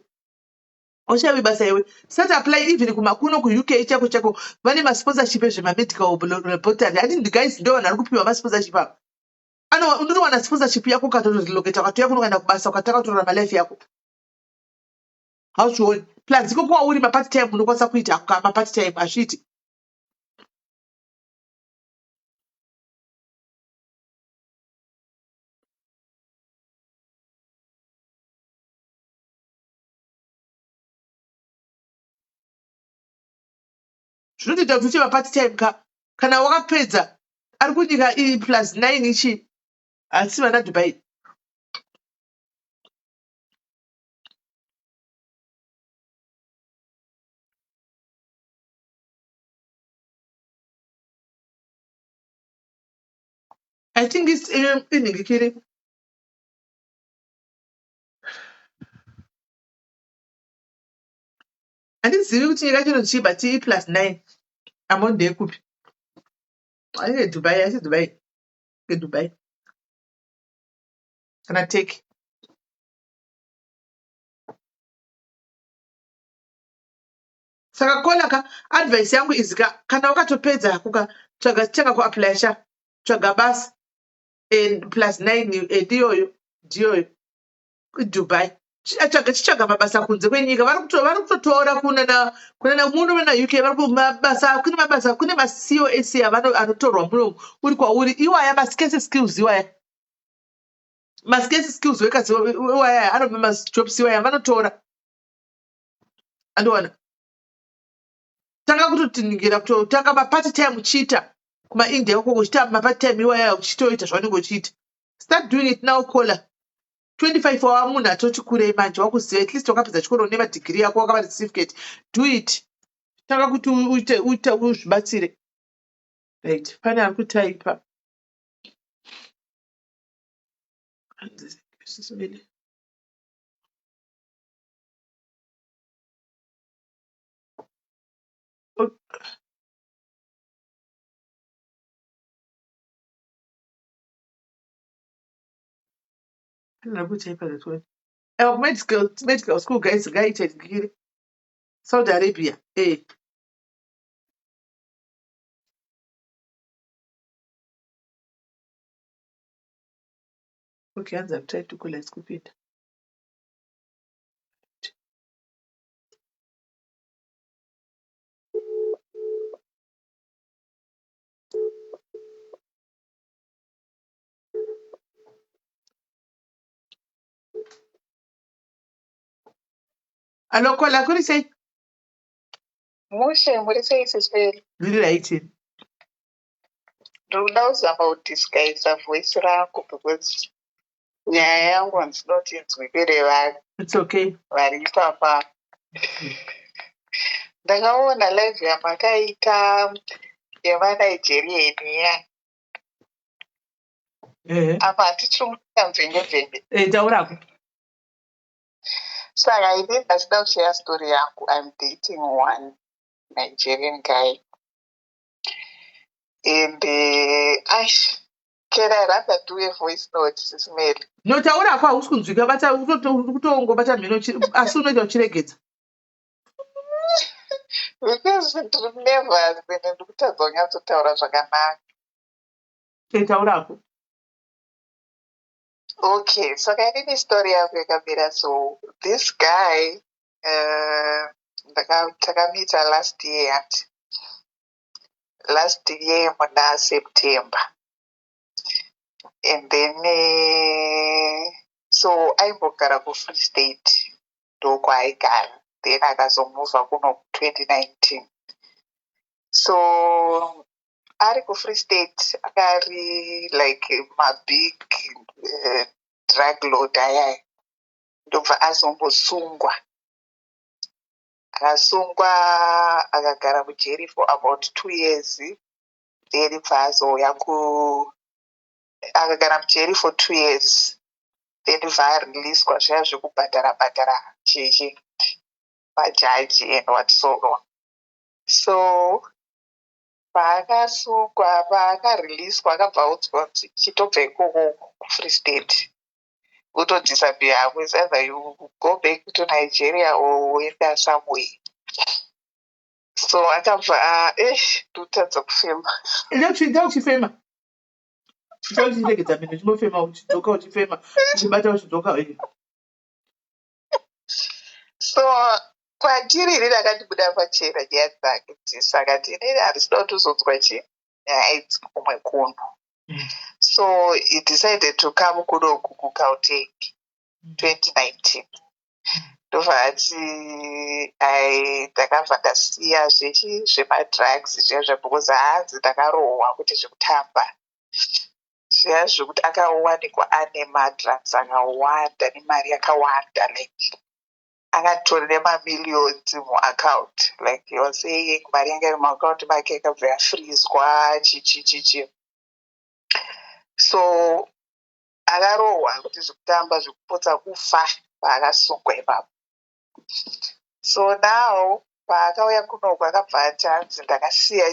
Ushavi basa iwe. Start apply even kumakuno ku UK chako vane ma sponsorship ezvemamedical laboratory. I think the guys ndo vanhu vari kupiwa ma sponsorship avo. Unowana sponsorship yako ukatorelocate ukatouya kuno ukaenda kubasa ukatanga kutorora malife yako. Hauchioni. Plus ikoko wauri mapart time unokwanisa kuita mapart time hazviiti. Zvinotoita kuti uite mapart time kana wakapedza ari kunyika +9 ichi asi vana Dubai. I think it's iningikiri. Handizivi kuti nyika chinochiba ti +9 amount ndeyekupi. Ainge Dubai, asi Dubai. Dubai. Kana take. Saka kola advice yangu izika kana wakatopedza tsvaga kuapply tsvaga basa +9 ndiyoyo Dubai. Chichitsvaga mabasa kunze kwenyika vari kutotora kuna muno na UK vari kumabasa kune mabasa kune ma-COS anotorwa muno uri kwauri iwaya ma-scarce skills iwaya. Ma-scarce skills workers iwaya anopa ma-jobs iwaya vanotora. Andowana. Tanga kutotingira kutotanga mapart time uchiita kuma-India ukoko uchiita mapart time iwaya uchitoita zvaunenge uchiita. Start doing it now kola. 25 wa munhu atoti kurei manje wakuziva at least wakapedza chikoro nemadegree yako wakava certificate. Do it. Tanga kuti uite uzvibatsire. Right. Pane ari kutaipa. medical school guys Saudi Arabia. Okay, hands have tried to call a stupid. Hello, Kola, what do you say? Mushe, muri sei sisipeli? Really right. Ndoda kuzama kudisguisa voice rako because nyaya yangu handinoti nzwikere vanhu It's okay. vari ipapa. Ndakaona live yamakaita yevanigeria iniya. Apa hatichiri kuita mvenge-venge. Taurako. Saka ini ndachida kushare story yangu. I'm dating one Nigerian guy. And can I rather do a voice note, Sismeli? No, taurako hausi kunzwika bata utongobata mhino asi unoita uchiregedza. Because ndiri nervous and ndiri kutadza kunyatsotaura zvakanaka. Taurako. Okay, so kainini story yako yakamira. So this guy takamita last year muna September. And then so aimbogara kuFree State ndokwaigara, then akazomuvha kuno 2019. So ari kuFree State akari like mabig drug lord ayaya, ndobva azombosungwa. Akasungwa akagara mujeri for about 2 years. Then bvaazouya akagara mujeri for 2 years. Then bvaareleaswa zviya zvekubhadhara cheche majaji and what so on. So paakasungwa paakareleaswa akabva audzwa kuti chitobva ikoko kuFree State utodisappear hako. It's either you go back to Nigeria or uenda somewhere. So akabva ndotadza kufema. Uchifema. Uchiregedza mhino chimofema uchidzoka uchifema uchibata uchidzoka. So kwatiri rakatibuda pachena nyaya dzake kuti saka tinini handisida kutozonzwa nyaya idzi kumwe kunhu. So he decided to come kuno kuGauteng 2019. Ndobva ati ndakabva ndasiya zvechi zvemadrugs zviya zvekuti hanzi ndakarohwa kuti zvekutamba zviya zvekuti akawanikwa ane madrugs akawanda nemari yakawanda, like akatora nemamillions muaccount, like he was saying mari yanga iri muaccount make yakabva yafrizwa chichi. So akarohwa kuti zvekutamba zvekupotsa kufa paakasungwa ipapo. So now paakauya kunoko akabva ati hanzi ndakasiya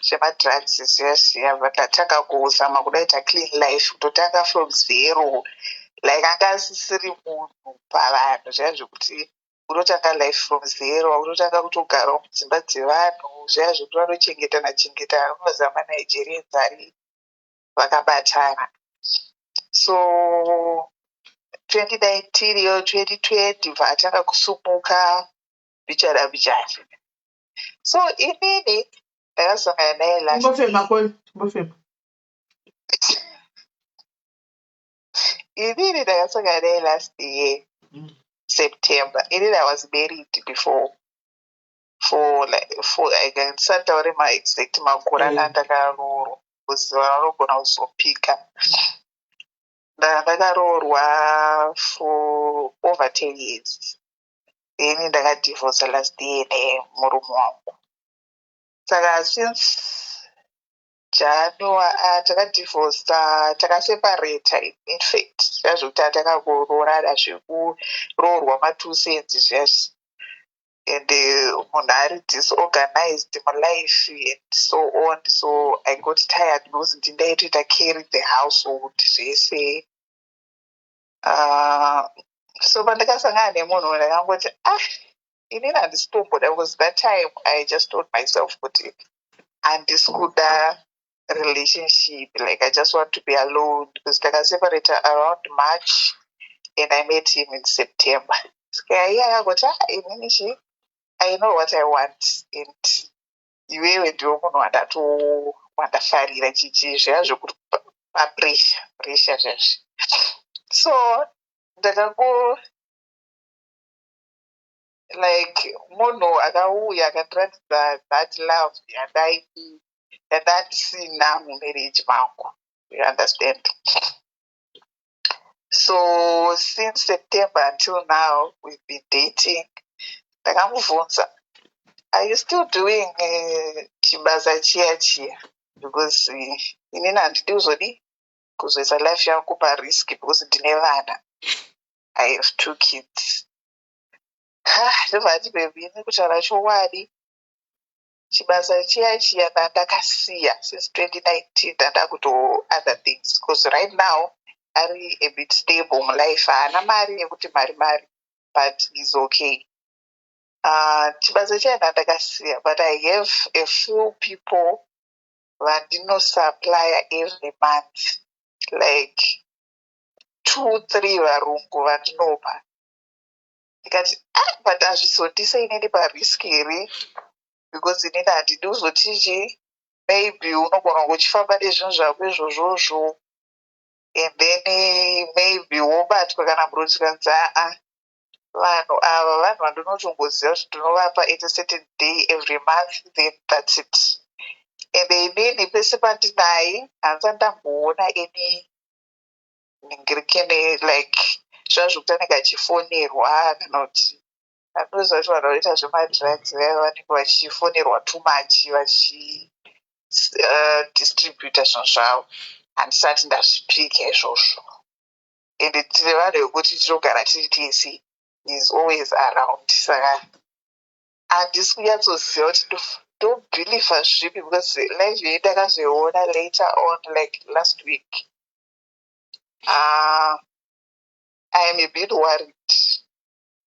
zvemadrugs zviya ndatanga kuzama kudaita clean life, kutotanga from zero, like anga asisiri munhu pavanhu zviya zvekuti unotanga life from zero, unotanga kutogarawo mudzimba dzevanhu zviya zvekuti vanochengetana unozama Nigerians ari vakabatana. So 2019 iyo 2020 bva atanga kusumuka bichana. So inini ndakasangana naye last year September. Inini I was married before for ndisataure maexact makore andakarorwa because vanogona kuzopika. Ndakaroorwa for over 10 years. Then ndakadivorce last year nemurume wangu. Saka since January takadivorca takaseparata in fact zvazvokuti takangororana zvekuroorwa ma2 cents zvazvo and munhu ari disorganized mulife and so on, so I got tired because ndindaitoita carry the household zvese. So pandakasangana nemunhu ndakangoti inini handisitomboda, because that time I just told myself kuti handisi kuda relationship, like I just want to be alone, because takaseparate around March and I met him in September. Inini I know what I want, and iwewe ndiwo munhu wandafarira chichi zvazvo kuti pressure zvazvo. So ndakango like munhu akauya akandiratidza that love yandandisina mumarriage mangu, you understand. So since September until now we've been dating. Ndakamubvunza, are you still doing chibasa chiya, because inini handidi kuzodi kuzoisa life yangu parisk, because ndine vana, I have 2 kids. Ndobva ati baby, ini kutaura chokwadi chibasa chiya ndakasiya since 2019 ndanda kuto other things, because right now ari a bit stable mulife, haana mari yekuti mari but he's okay. Chibasa chiya ndakasiya, but I have a few people vandinosupply every month, like 2-3 varungu vandinopa. Ndikati but hazvizondisa inini pariski here, because inini handidi kuzotiji maybe unogona kungochifamba nezvinhu zvako izvozvozvo and then maybe wobatwa kana muroti kanzi vanhu ava vanhu vandinotongoziva kuti ndinovapa at a certain day every month, then that's it. And inini pese pandinaye handisati ndamboona any ningirikene like zvazvo kuti anenge achifonerwa kana kuti anoziva kuti vanhu vanoita zvemadrugs vaya vanenge vachifonerwa too much vachidistributa zvinhu zvavo. Handisati ndazvipika izvozvo, and tine vanhu vekuti tinogara tiri tese, is always around. Saka handisi kunyatsoziva kuti ndobhilivha zvipi, because life yedu ndakazoiona later on, like last week. I am a bit worried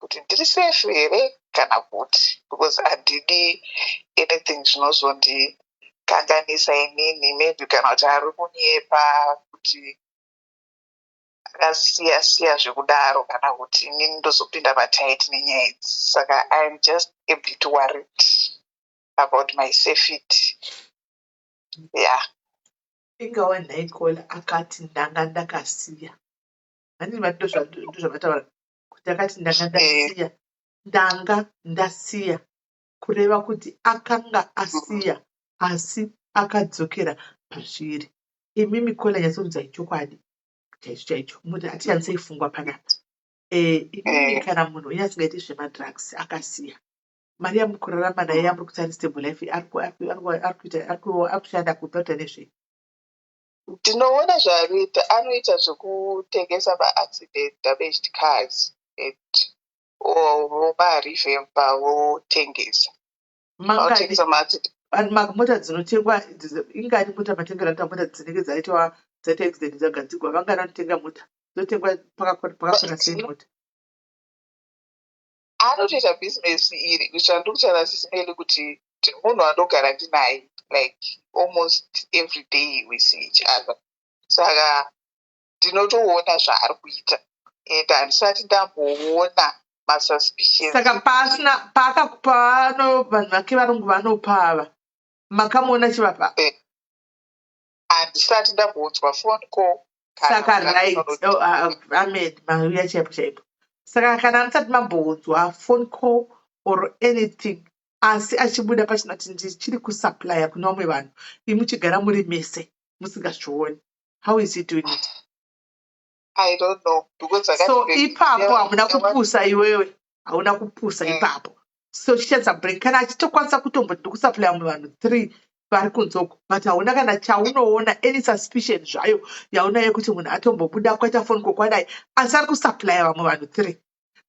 kuti ndiri safe here kana kuti, because handidi anything zvinozondikanganisa inini, maybe kana kuti ari kunyepa kuti akasiya zvekudaro kana kuti inini ndozopinda matight nenyaya idzi. Saka I'm just a bit worried about my safety. Yeah. Ingawa nhaikola akati ndanga ndakasiya, handiti ndozvavataura kuti akati ndanga ndasiya, kureva kuti akanga asiya asi akadzokera pazviri. Imimi kola nyatsokudzai chokwadi chaicho muti hatinyatsoifungwa panapa. Imimi kana munhu unyatsogaiti zvemadrugs akasiya, mari yamukurarama naye yamuri kuti ari stable life, ari kushanda kupa kuti nezve ndinoona zvaanoita, anoita zvekutengesa maaccident damaged cars vomarevemba votengesa mota dzinotengwa. Ingari mota matengero anoita mota dzinenge dzaita accident dzagadzigwa, vangana anotenga mota dzotengwa pakakora sei mota. Anotoita bhizinesi iri kuchandokutaura sisinei kuti munhu anogara ndinaye, like almost every day we see each other. Saka ndinotoona zvaari kuita and handisati ndamboona masuspicions. Saka paano vanhu vake varungu vanopava makamuona chivapa? Handisati ndambonzwa phone call. Saka right, Ahmed mauya chaipo. Saka kana musati mambonzwa phone call or anything, asi achibuda pachina kuti ndichiri kusupply kuna vamwe vanhu, imi muchigara muri mese musingazvioni, how is he doing it? I don't know, because so ipapo hamuna kupusa iwewe, hauna kupusa ipapo. So chichanza break kana achitokwanisa kutomboti kusupply vamwe vanhu 3 vari kunzoko, but hauna kana chaunoona any suspicion zvayo yauna yekuti munhu atombobuda kwaita phone call kwadai, asi ari kusupply vamwe vanhu 3.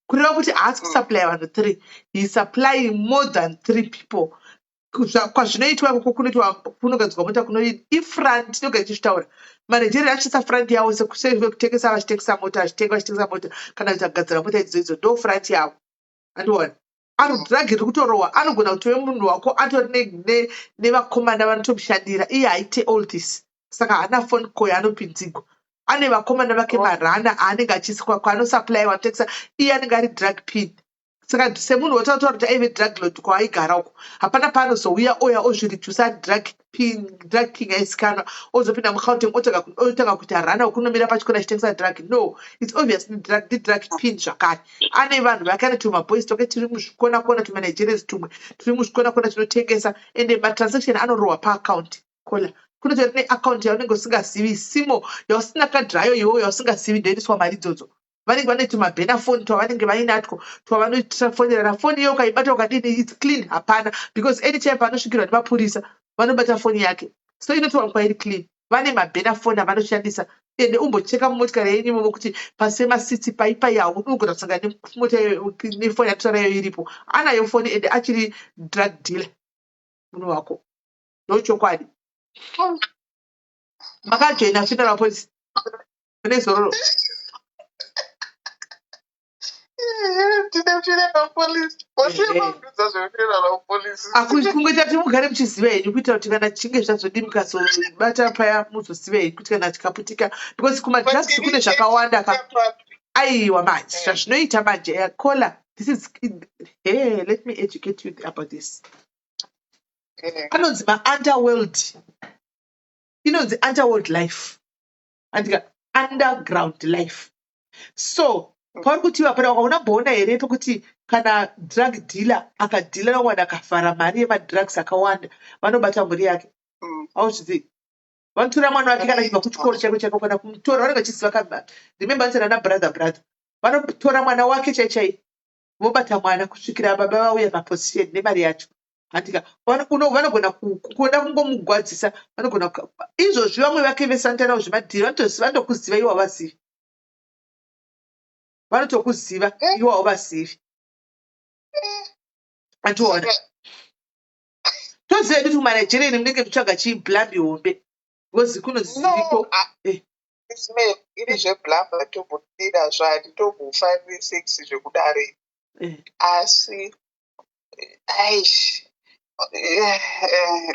Kureva kuti haasi kusupply vanhu 3, he is supplying more than 3 people. Kwazvinoitwa ikoko kunogadzirwa mota kunodii ifront inoga ichitaura manejeri achisa front yavo sekutengesa vachitengesa mota vachitengesa mota kana kuti agadzira mota idzodzo ndo front yavo. Andiona drug iri kutorohwa anogona kutove munhu wako atori nevakomana vanotomushandira iye haite all this, saka haana phone call yaanopinzigwa. Ane vakomana vake marana aanenge achiswa kwaanosupply vanotengesa, iye anenge ari drug pin. Saka semunhu wotaura kuti aive drug lord kwaaigara uko, hapana paanozouya oya ozvirichusa ari drug king aizikanwa ozopinda mugauteng otanga kuti arana ukunomira pachikona achitengesa drug. No, it's obviously drug pin zvakare. Ane vanhu vake ane tumaboys toke tiri muzvikona kona tumanigerians tumwe tiri muzvikona kona tunotengesa, ende matransaction anorohwa paaccount kola. Kunotori neaccount yaunenge usingazivi, simo yausina kadhi rayo iwoyo yausingazivi ndoendeswa mari idzodzo. Vanenge vane tumabhena phone twavanenge vainatwo twavanofonera foni iyo ukaibata ukadini it's clean. Hapana, because anytime panosvikirwa nemapurisa vanobata foni yake, so inotowanikwa iri clean. Vane mabhena phone avanoshandisa, ende umbocheka mumotikari yenyu imomo kuti pasi pemasitsi paipa yawo unogona kusangana nemota nefoni yatotaura iyo iripo. Anayo foni ende achiri drug dealer munhu wako. Ndochokwadi. Makajoina funeral police mune zororo. Kungoita kuti mugare muchiziva henyu kuitira kuti kana chinge zvazodii mukazobata paya muzoziva henyu kuti kana chikaputika, because kumadrugs kune zvakawanda. Aiwa manje zvazvinoita manje kola, this is let me educate you about this. Anonzi underworld, inonzi underworld life andika underground life. So pauri kuti vapana unamboona here pekuti kana drug dealer akadhila nawana akavhara mari yemadrugs akawanda vanobata mhuri yake. Auzivi vanotora mwana wake kana chibva kuchikoro chake chake kana kumutora, vanenge vachiziva kamba remember vanosana brother vanotora mwana wake chaichai vobata mwana kusvikira baba vauya paposition nemari yacho. Handika vanogona kuda kungomugwadzisa, vanogona izvozvi vamwe vake vesantana zvemadhiri vanotokuziva iwo havazivi, vanotokuziva iwo havazivi. Andiona toziva kuti kumanigerian munenge mutsvaga chiblambi hombe because kunoziviko iri zveblamba tombodira zvatitobufa 6 zvekudare asi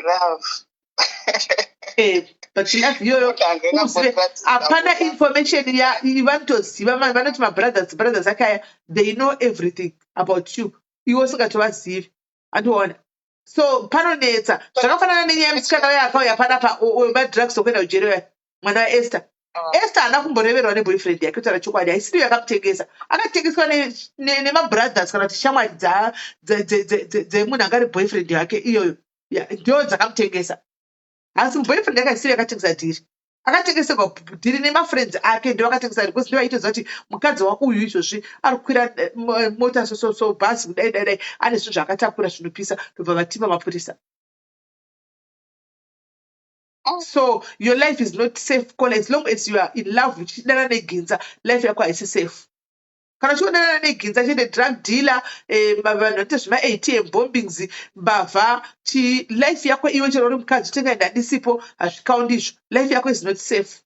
love but love iyoyo hapana information vanotoziva, vanoti mabrothers akaya they know everything about you, iwe usingatovazivi. Andiona so panonetsa zvakafanana nenyaya yemusikana uya akauya panapa wemadrugs okuenda kujeri mwana waEsther. Esther haana kumboreverwa neboyfriend yake kutaura chokwadi, haisiri yakamutengesa, akatengeswa nemabrothers kana kuti shamwari dzemunhu anga ari boyfriend yake iyoyo ndio dzakamutengesa. Asi boyfriend yake haisiri yakatengesa dhiri, akatengeserwa dhiri nemafriends ake ndio akatengesa dhiri, because ndio aitoziva kuti mukadzi wako uyu izvozvi ari kukwira mota bhazi kudai ane zvinhu zvaakatakura zvinopisa ndobva vatima mapurisa. So your life is not safe kola, as long as you are in love uchidana neginza, life yako haisi safe. Kana uchidana neginza chine drug dealer vanhu vanoita zvema-ATM bombings mbavha life yako iwe chero uri mukadzi utengaenda disipo hazvikaundi izvo, life yako is not safe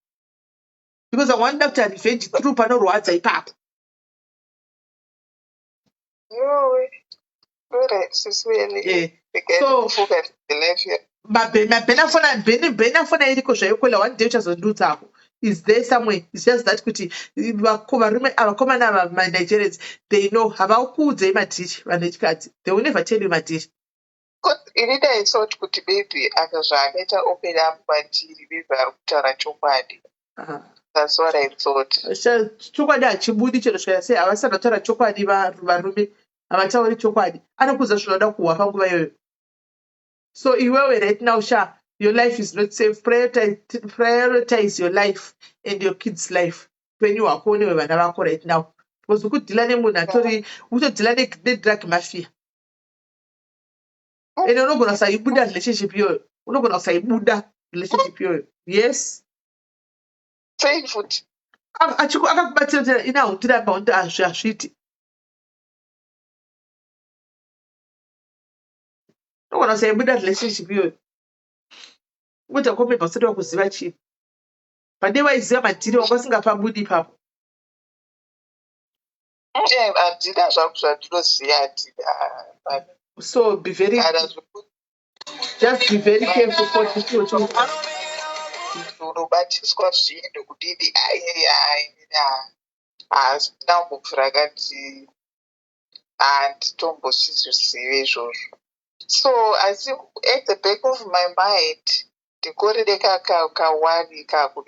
because awanoda kuti revenge through panorwadza ipapo. Mabhena fona iriko zvaikola one day uchazondutsako is there somewhere. It's just that kuti varume avakomana ava manigerians they know havakuudzei madhiri vanhu vechikadzi, they will never tell you madhiri. Inini ndaisoti kuti maybe akazvaakaita open up madhiri maybe ari kutaura chokwadi. That's what I thought. Chokwadi hachibudi chero zvaya sei, havasana kutaura chokwadi varume havatauri chokwadi, anokuudza zvinoda kuhwa panguva iyoyo. So iwewe right now your life is not safe. Prioritize your life and your kids' life. Penyu wako newe vana vako right now. Because ukudhila nemunhu atori utodhila nedrug mafia. Ende unogona saibuda relationship iyoyo unogona kusaibuda relationship iyoyo. Yes. Sei futi. Akakubatsira ina utirapa unti azviti. Unogona kusaibuda relationship iyoyo. Kuti akope pasati wakuziva chii. Pande waiziva madhiri wanga usingapabudi ipapo. Handina zvangu zvandinoziva. So be very just be very careful for people. Unobatiswa zvinhu kudini hazina kupfura kati handitombozvizive izvozvo. So I think at the back of my mind ndikorere kakawani kako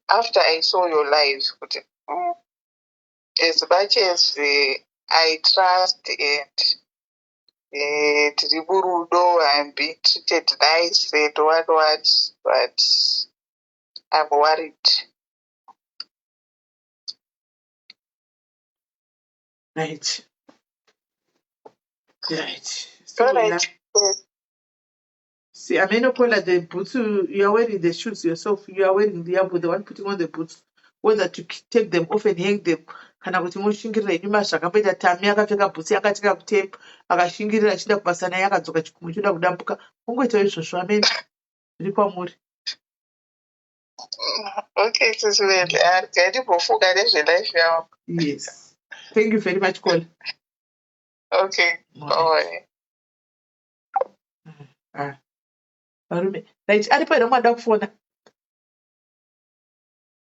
after I saw your live kuti as much as I trust and tiri murudo, I'm being treated nice and what, but I'm worried. Right. So right. See, I may not call it the boots. You are wearing the shoes yourself. You are wearing the one putting on the boots. Whether to take them off and hang them. Kana kuti mushingirira inyuma zvakaita tami akapfeka bhutsi akatika kutape akashingirira achida kubasa naye akadzoka chikumu choda kudambuka kungoita izvozvo amene zviri kwamuri. Okay, ndimbofunga nezvelife yavo. Yes. Thank you very much, Cole. Okay. Bye. Varume. Right, aripo ere mwada kufona?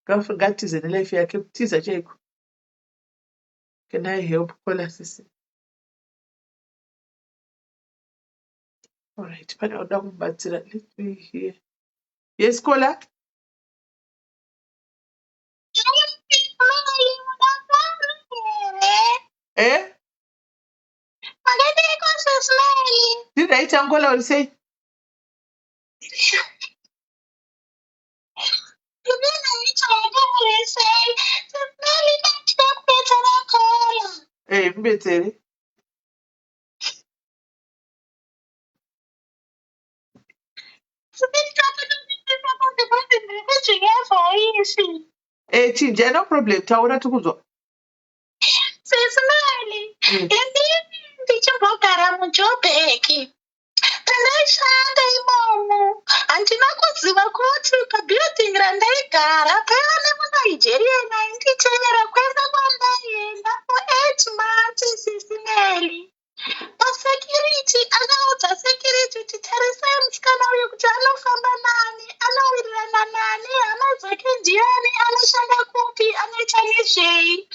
Ngatize nelife yake kutiza chaiko. Can I help Kola sisi? All right, pane uda kubatsira. Let me hear. Yes, Kola? Eh? Did I tell Kola will say? Hey, better. Eh, chinja, no problem. Taura tukuzwa. Sesimali. Ndichimbogara muJoburg. Pandaishanda imomo. Handina kuziva kuti pabuilding randaigara paiva nemuNigeria ainditevera kwese kwandaienda for 8 months sesimali. Pasecurity akaudza security kuti tarisai musikana uyu kuti anofamba nani, anowirirana nani, hama dzake ndiani, anoshanda kupi, anoita nezvei.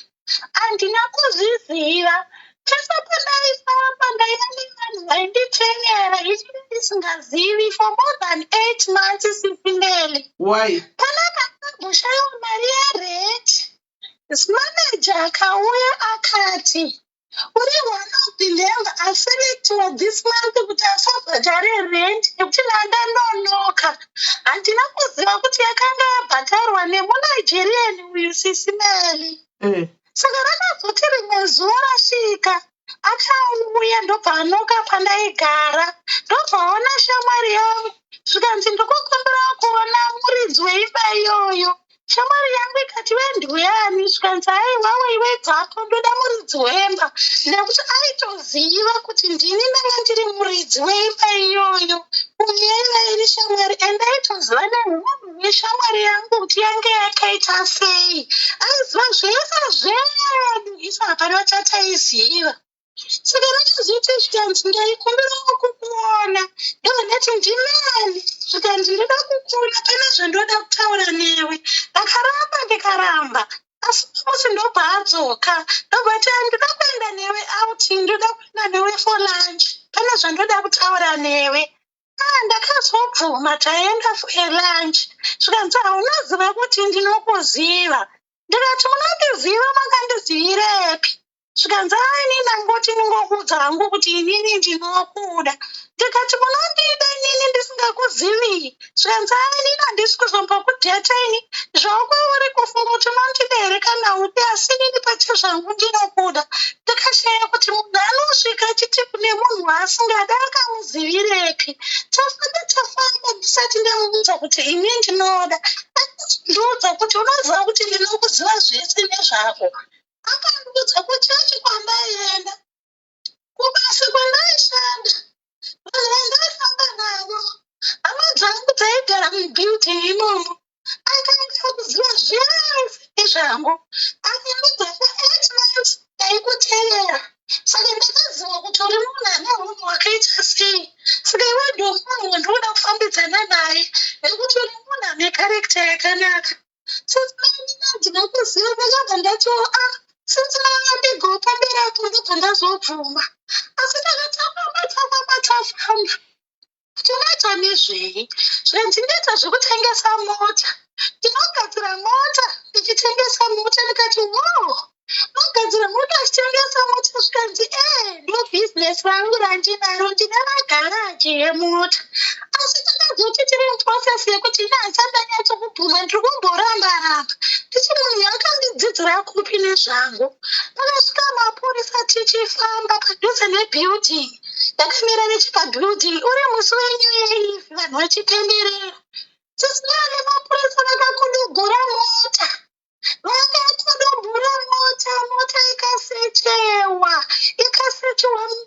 Handina kuzviziva. Pese pandaifamba ndaiva nevanhu vainditevera ichiri ndisingazivi for more than 8 months sesimali. Why? Panapa ndakamboshayiwa mari yerent. Manager akauya akati uri one of the member aselectiwa this month kuti asabhadhare rent nekuti ndandanonoka. Handina kuziva kuti yakanga yabhadharwa nemuNigerian uyu sesimali. Saka rakazoti rimwe zuva rasvika akauya ndobva pandaigara ndobvaona shamwari yangu zvikanzi ndikokumbira kuona muridzi weimba iyoyo. Shamwari yangu ikati wenduyani zvikanzi aiwawo iwe dzako ndoda muridzi wemba nekuti aitoziva kuti ndini ndanga ndiri muridzi weimba iyoyo. Uyaiva iri shamwari ende aitoziva nemunhu weshamwari yangu kuti yange yakaita sei. Aiziva zvese zvedu isu hapana chataiziva. Saka rakazoti zvikanzi ndaikumbirawo kukuona ndokandati ndinani zvikanzi ndoda kukuona pane zvandoda kutaura newe. Ndakaramba asi musi ndobva adzoka ndobva ati ndoda kuenda newe out, ndoda kuenda newe for lunch, pane zvandoda kutaura newe. Ndakazobvuma taenda for a lunch. Zvikanzi haunoziva kuti ndinokuziva. Ndikati munondiziva makandizivirepi? Zvikanzi ini ndangoti ndingokuudza hangu kuti inini ndinokuda. Ndikati munondida inini ndisingakuzivi. Zvikanzi inini handisi kuzombokudheta ini zvokwauri kufunga kuti unondida here kana upi, asi inini pacho zvangu ndinokuda. Ndikashaya kuti munhu anosvika achiti kune munhu waasingada akamuzivireke. Tafamba ndisati ndamuudza kuti ini ndinoda. Ndiudza kuti unoziva kuti ndinokuziva zvese nezvako. Akandiudza kuti achi kwandaienda kubasa kwandaishanda vanhu vandaifamba navo hama dzangu dzaigara mubuilding imomo akanga akuziva zvese nezvangu. Akandiudza for 8 months ndaikutevera. Saka ndakaziva kuti uri munhu ane unhu hwakaita sei. Saka iwe ndo munhu wandoda kufambidzana naye nekuti uri munhu ane karekta yakanaka. Ndinakuziva ndakabva ndati since ndingandigo pamberi apo ndobva ndazobvuma. Asi takatafamba kuti unoita nezvei. Zvandinoita zvekutengesa mota. Ndinogadzira mota ndichitengesa mota. Ndikati wow, nogadzira mota achitengesa mota. Zvikanzi ndo bhizinesi rangu randinaro, ndine magaraji emota. Asi takazoti tiri muprocess yekuti ine handisandanyatso kubvuma, ndiri kumboramba-ramba ndichi munhu akandidzidzira kupi nezvangu. Pakasvika mapurisa tichifamba padhuze nebuilding. Ndakamira nechipabuilding uri musi wenyu yeivi vanhu vachipemberera. Tisinaye mapurisa vakakudubhura mota. Vakakudubhura mota. Mota ikasechewa.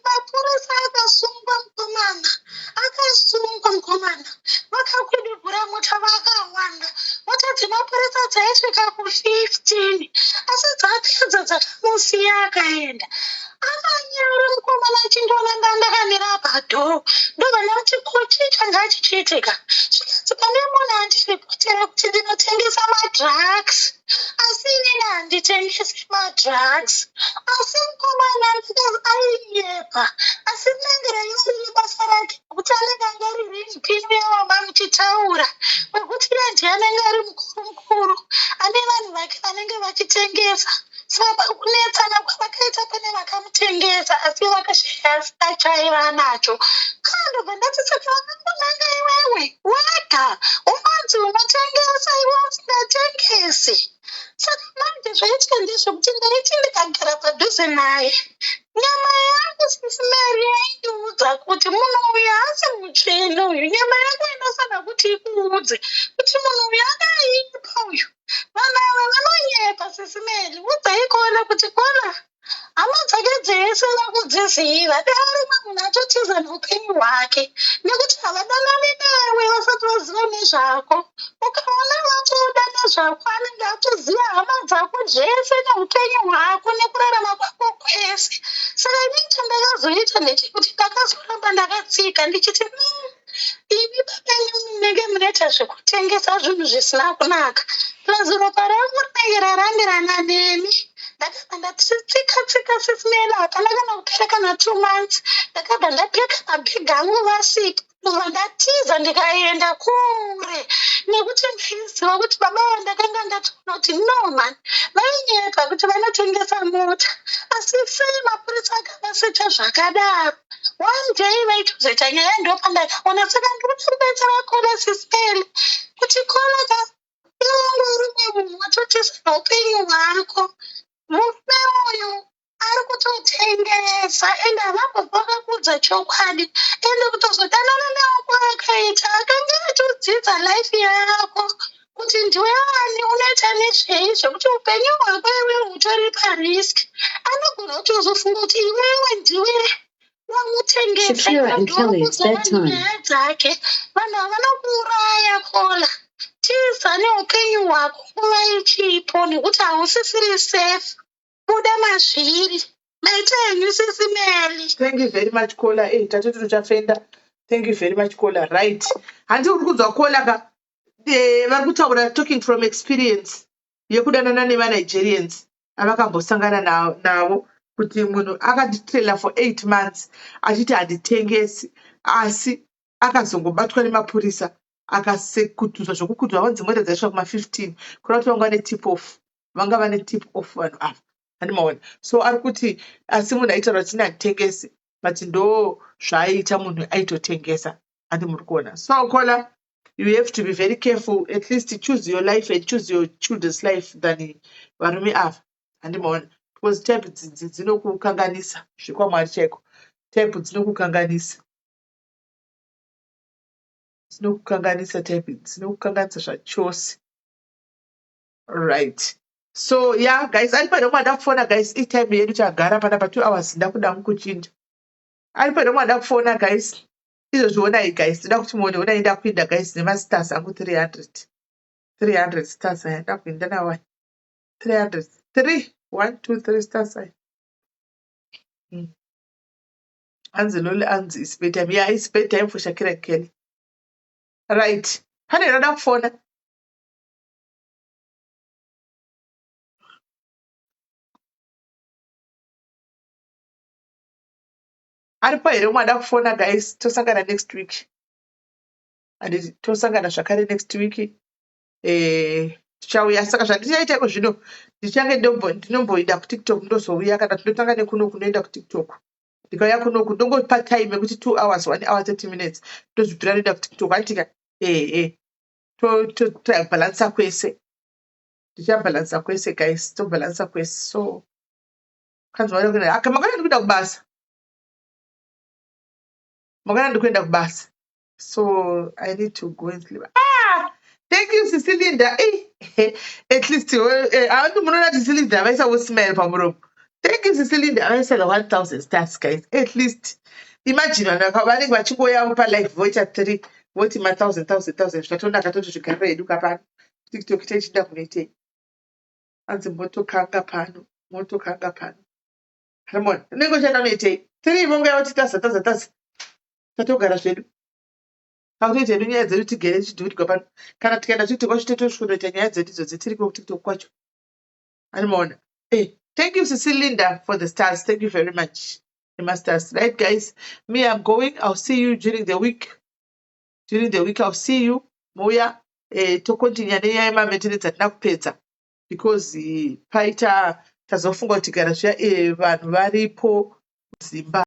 Mapurisa akasungwa mukomana. Vakakudubhura mota vakawanda. Mota dzemapurisa dzaisvika ku15 asi dzapedza dzakamusiya akaenda. Akanyara mukomana achindoona ndakamira padhoo. Ndobva ndati kuti changa chichiitika. Zvikanzi pane munhu andiripotera kuti ndinotengesa madrugs. Asi inini handitengesi madrugs. Asi mukomana ainyepa. Asi rinenge raiva basa rake kuti anenge anga riri ringpin yawamba muchitaura. Wekuti iye ndiye anenge ari mukuru ane vanhu vake vanenge vachitengesa. Saka kunetsana kwavakaita pane vakamutengesa asi vakashaya chaiva nacho. Kandobva ndati saka vakambonanga iwewe wega unonzi unotengesa iwe usingatengesi. Saka manje zvaitika ndezvekuti ndaiti ndikagara padhuze naye nyama yangu sisimari yaindiudza kuti munhu uyu haasi mutsvene uyu. Nyama yangu inofanira kuti ikuudze kuti munhu uyu akaipa uyu. Vanhu ava vanonyepa sisimeri. Udzaikuona kuti kona hama dzake dzese vakudziziva. Dare munhu atotiza noupenyu hwake nekuti havadanani newe vasati vaziva nezvako. Ukaona vatoda nezvako anenge atoziva hama dzako zvese neupenyu hwako nekurarama kwako kwese. Saka inini chandakazoita ndechekuti ndakazoramba ndakatsika ndichiti ivi papenyu munenge munoita zvekutengesa zvinhu zvisina kunaka. Ropa rangu rinenge rarandirana nemi. Ndakabva ndatsika sisimela hapana kana kupera kana 2 months. Ndakabva ndapeka mabhegi angu vasipa ndobva ndatiza ndikaenda kure nekuti ndaiziva kuti baba vandakanga ndatoona kuti no man vainyepa kuti vanotengesa mota. Asi sei mapurisa akavasecha zvakadaro. One day vaitozoita nyaya ndopandakaona. Saka ndikuti kubetsera Kola sispeli kuti Kola iwe munhu watotisa upenyu hwako. Murume uyu ari kutotengesa ende havambobva vakakudza chokwadi ende kutozodanana newe kwakaita akanga atodzidza life yako kuti ndiwe ani unoita nezvei zvekuti upenyu hwako iwe hutori pariski. Anogona kutozofunga kuti iwewe ndiwe wamutengesa nyaya dzake. Vanhu havanokuuraya Kola. Tiza neupenyu hwako nguva ichipo nekuti hausisiri safe. Buda mazviri maita enyu sisimeli. Thank you very much Kola. Tatoti tuchafenda. Thank you very much Kola. Right. Handi uri kudzwa Kola ka vari kutaura talking from experience yekudanana nevaNigerians avakambosangana navo kuti munhu akatitrailer for 8 months achiti handitengesi asi akazongobatwa nemapurisa akasekutuzwa zvokukutuzwa vanzi mota dzaisvika kuma15 kuna kuti vanga netip off vanga vane tip off vanhu ava handimaona. So ari kuti asi munhu aitaura kuti handitengesi but ndo zvaiita munhu aitotengesa handi muri kuona. So Kola, you have to be very careful, at least choose your life and choose your children's life than varume ava handimaona. because type dzinokukanganisa zvikwamwari chaiko. Type dzinokukanganisa. Dzinokukanganisa type dzinokukanganisa zvachose. Right. So yeah guys, ari pano mwada kufona guys, time yedu chagara pana pa 2 hours ndakuda mukuchinja. Ari pano mwada kufona guys. Izozvionai guys, ndoda kuti muone ona enda kuinda guys nemastars angu 300 stars aya ndakuinda nawa 300 3 1 2 3 stars aya. Anzi lol anzi is bedtime. Yeah, it's bedtime for Shakira Kelly. Right. Hani ndoda kufona. Aripo here mwada kufona guys, tosangana next week. And tosangana zvakare next week. Tichauya saka zvandichaita ko zvino ndichange ndinomboenda kuTikTok ndozouya kana tinotanga nekuno kunoenda kuTikTok. Ndikauya kunoku ndongopa time yekuti 2 hours 1 hour 30 minutes ndozvibvira ndoenda kuTikTok atika to balance kwese. Ndichabalance kwese guys, to balance kwese. So kanzwa kuti akamagana ndikuenda kubasa. Magana ndikuenda kubasa. So I need to go and sleep. Thank you, Cecilinda. At least I don't know that Cecilinda. I saw smell from room. Thank you, Cecilinda. I said 1,000 stars, guys. At least imagine on a what you go out like voice at 3, what in my 1,000. Shatona Katoto to carry Duka Pan, TikTok change document. And the moto kanga pano. Come on, negotiate on it. 3 monga out that's Tatogara said. How did you do it to get it to do it? Kana tikenda chitiko chitotoshkunoita nyaya dzedu dziri kuTikTok kwacho. Animona. Thank you, Cecilinda, for the stars. Thank you very much. The masters. Right, guys? Me, I'm going. I'll see you during the week. I'll see you. Moya. To continue nenyaya maintenance atina kupedza. Because paita tazofunga kuti gara vanhu varipo Zimbabwe.